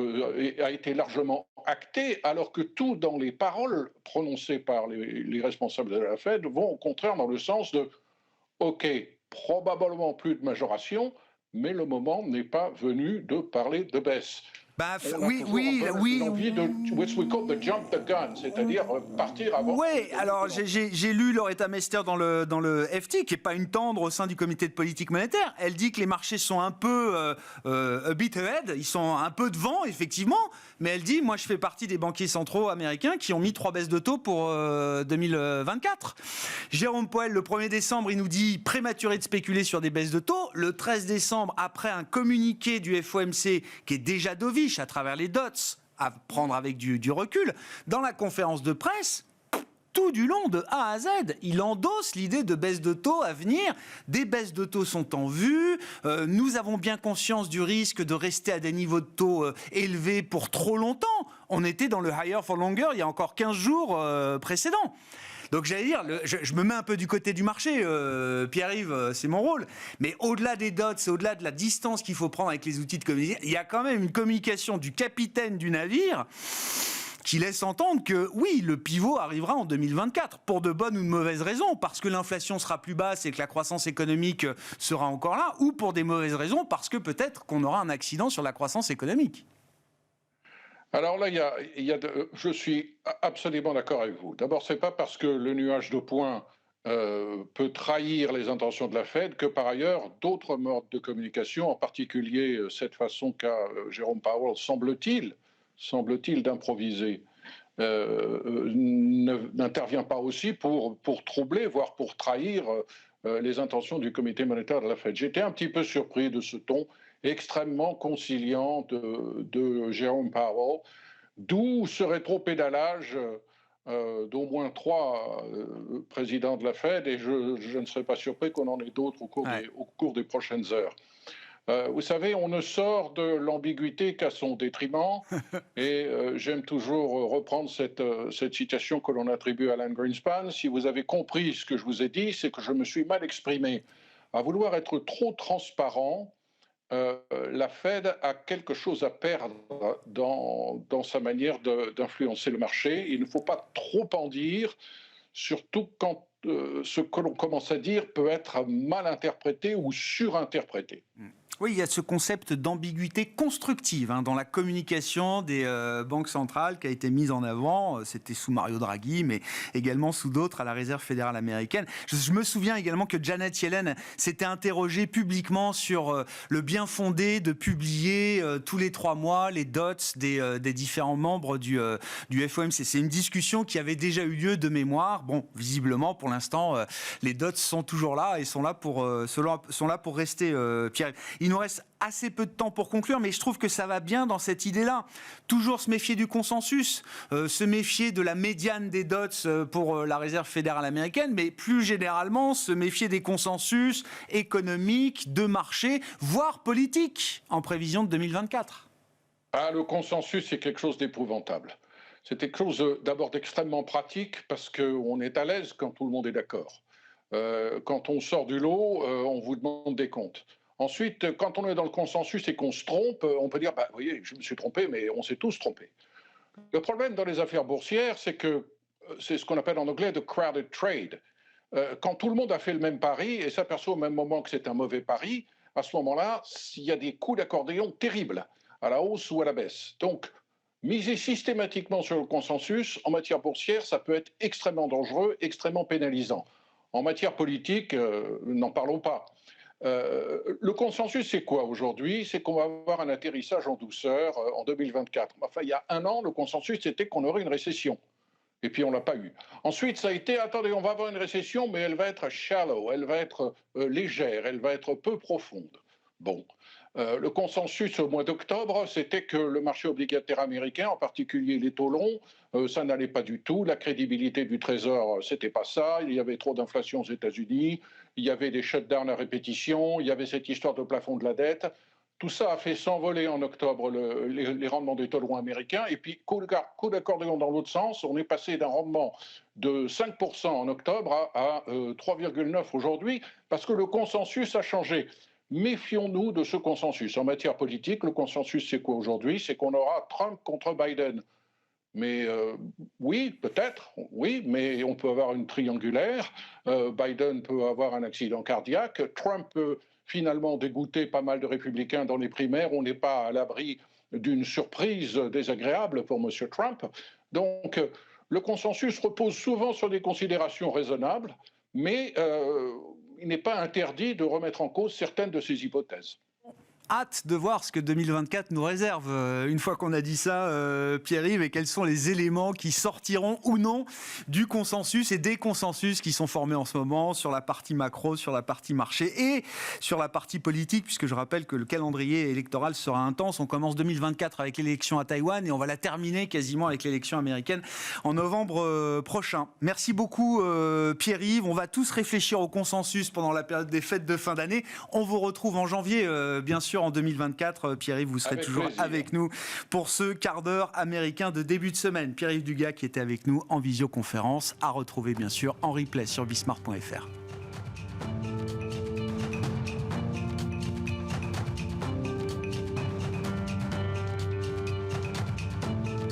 a été largement acté, alors que tout dans les paroles prononcées par les responsables de la Fed vont au contraire dans le sens de « OK, probablement plus de majoration, mais le moment n'est pas venu de parler de baisse ». Bah, On a toujours l'envie de what we call the jump the gun, c'est-à-dire partir avant. Oui, alors j'ai lu Loretta Mester dans le FT, qui n'est pas une tendre au sein du comité de politique monétaire. Elle dit que les marchés sont un peu a bit ahead, ils sont un peu devant, effectivement, mais elle dit, moi je fais partie des banquiers centraux américains qui ont mis 3 baisses de taux pour 2024. Jérôme Powell, le 1er décembre, il nous dit prématuré de spéculer sur des baisses de taux. Le 13 décembre, après un communiqué du FOMC qui est déjà dovish à travers les dots, à prendre avec du recul, dans la conférence de presse, tout du long, de A à Z, il endosse l'idée de baisse de taux à venir. Des baisses de taux sont en vue. Nous avons bien conscience du risque de rester à des niveaux de taux élevés pour trop longtemps. On était dans le higher for longer il y a encore 15 jours précédents. Donc j'allais dire, je me mets un peu du côté du marché, Pierre-Yves, c'est mon rôle. Mais au-delà des dots, au-delà de la distance qu'il faut prendre avec les outils de communication, il y a quand même une communication du capitaine du navire qui laisse entendre que oui, le pivot arrivera en 2024, pour de bonnes ou de mauvaises raisons, parce que l'inflation sera plus basse et que la croissance économique sera encore là, ou pour des mauvaises raisons, parce que peut-être qu'on aura un accident sur la croissance économique. Alors là, je suis absolument d'accord avec vous. D'abord, ce n'est pas parce que le nuage de points peut trahir les intentions de la Fed que par ailleurs, d'autres modes de communication, en particulier cette façon qu'a Jérôme Powell, semble-t-il d'improviser, n'intervient pas aussi pour troubler, voire pour trahir les intentions du comité monétaire de la Fed. J'étais un petit peu surpris de ce ton extrêmement conciliant de Jérôme Powell, d'où ce rétro-pédalage d'au moins 3 présidents de la Fed, et je ne serais pas surpris qu'on en ait d'autres au cours des prochaines heures. Vous savez, on ne sort de l'ambiguïté qu'à son détriment, et j'aime toujours reprendre cette citation que l'on attribue à Alan Greenspan. Si vous avez compris ce que je vous ai dit, c'est que je me suis mal exprimé. À vouloir être trop transparent, la Fed a quelque chose à perdre dans sa manière d'influencer le marché. Il ne faut pas trop en dire, surtout quand ce que l'on commence à dire peut être mal interprété ou surinterprété. Oui, il y a ce concept d'ambiguïté constructive dans la communication des banques centrales qui a été mise en avant. C'était sous Mario Draghi, mais également sous d'autres à la Réserve fédérale américaine. Je me souviens également que Janet Yellen s'était interrogée publiquement sur le bien fondé de publier tous les 3 mois les dots des différents membres du FOMC. C'est une discussion qui avait déjà eu lieu de mémoire. Bon, visiblement, pour l'instant, les dots sont toujours là et sont là pour rester, Pierre. Il nous reste assez peu de temps pour conclure, mais je trouve que ça va bien dans cette idée-là. Toujours se méfier du consensus, se méfier de la médiane des dots pour la Réserve fédérale américaine, mais plus généralement se méfier des consensus économiques, de marché, voire politiques, en prévision de 2024. Le consensus, c'est quelque chose d'épouvantable. C'est quelque chose d'abord d'extrêmement pratique, parce qu'on est à l'aise quand tout le monde est d'accord. Quand on sort du lot, on vous demande des comptes. Ensuite, quand on est dans le consensus et qu'on se trompe, on peut dire, vous voyez, je me suis trompé, mais on s'est tous trompés. Le problème dans les affaires boursières, c'est que c'est ce qu'on appelle en anglais « the crowded trade ». Quand tout le monde a fait le même pari et s'aperçoit au même moment que c'est un mauvais pari, à ce moment-là, il y a des coups d'accordéon terribles, à la hausse ou à la baisse. Donc, miser systématiquement sur le consensus, en matière boursière, ça peut être extrêmement dangereux, extrêmement pénalisant. En matière politique, n'en parlons pas. Le consensus, c'est quoi aujourd'hui? C'est qu'on va avoir un atterrissage en douceur en 2024. Enfin, il y a 1 an, le consensus, c'était qu'on aurait une récession. Et puis, on ne l'a pas eu. Ensuite, ça a été, attendez, on va avoir une récession, mais elle va être shallow, elle va être légère, elle va être peu profonde. Bon. Le consensus au mois d'octobre, c'était que le marché obligataire américain, en particulier les taux longs, ça n'allait pas du tout. La crédibilité du Trésor, c'était pas ça. Il y avait trop d'inflation aux États-Unis. Il y avait des shutdowns à répétition. Il y avait cette histoire de plafond de la dette. Tout ça a fait s'envoler en octobre les rendements des taux longs américains. Et puis, coup d'accordéon dans l'autre sens, on est passé d'un rendement de 5% en octobre à 3,9% aujourd'hui, parce que le consensus a changé. Méfions-nous de ce consensus. En matière politique, le consensus, c'est quoi aujourd'hui? C'est qu'on aura Trump contre Biden. Mais oui, peut-être, oui, mais on peut avoir une triangulaire. Biden peut avoir un accident cardiaque. Trump peut finalement dégoûter pas mal de républicains dans les primaires. On n'est pas à l'abri d'une surprise désagréable pour M. Trump. Donc, le consensus repose souvent sur des considérations raisonnables, mais il n'est pas interdit de remettre en cause certaines de ces hypothèses. Hâte de voir ce que 2024 nous réserve. Une fois qu'on a dit ça, Pierre-Yves, et quels sont les éléments qui sortiront ou non du consensus et des consensus qui sont formés en ce moment sur la partie macro, sur la partie marché et sur la partie politique, puisque je rappelle que le calendrier électoral sera intense. On commence 2024 avec l'élection à Taïwan et on va la terminer quasiment avec l'élection américaine en novembre prochain. Merci beaucoup Pierre-Yves. On va tous réfléchir au consensus pendant la période des fêtes de fin d'année. On vous retrouve en janvier, bien sûr. En 2024, Pierre-Yves, vous serez avec toujours plaisir. avec nous pour ce quart d'heure américain de début de semaine. Pierre-Yves Dugas qui était avec nous en visioconférence, à retrouver bien sûr en replay sur bismart.fr.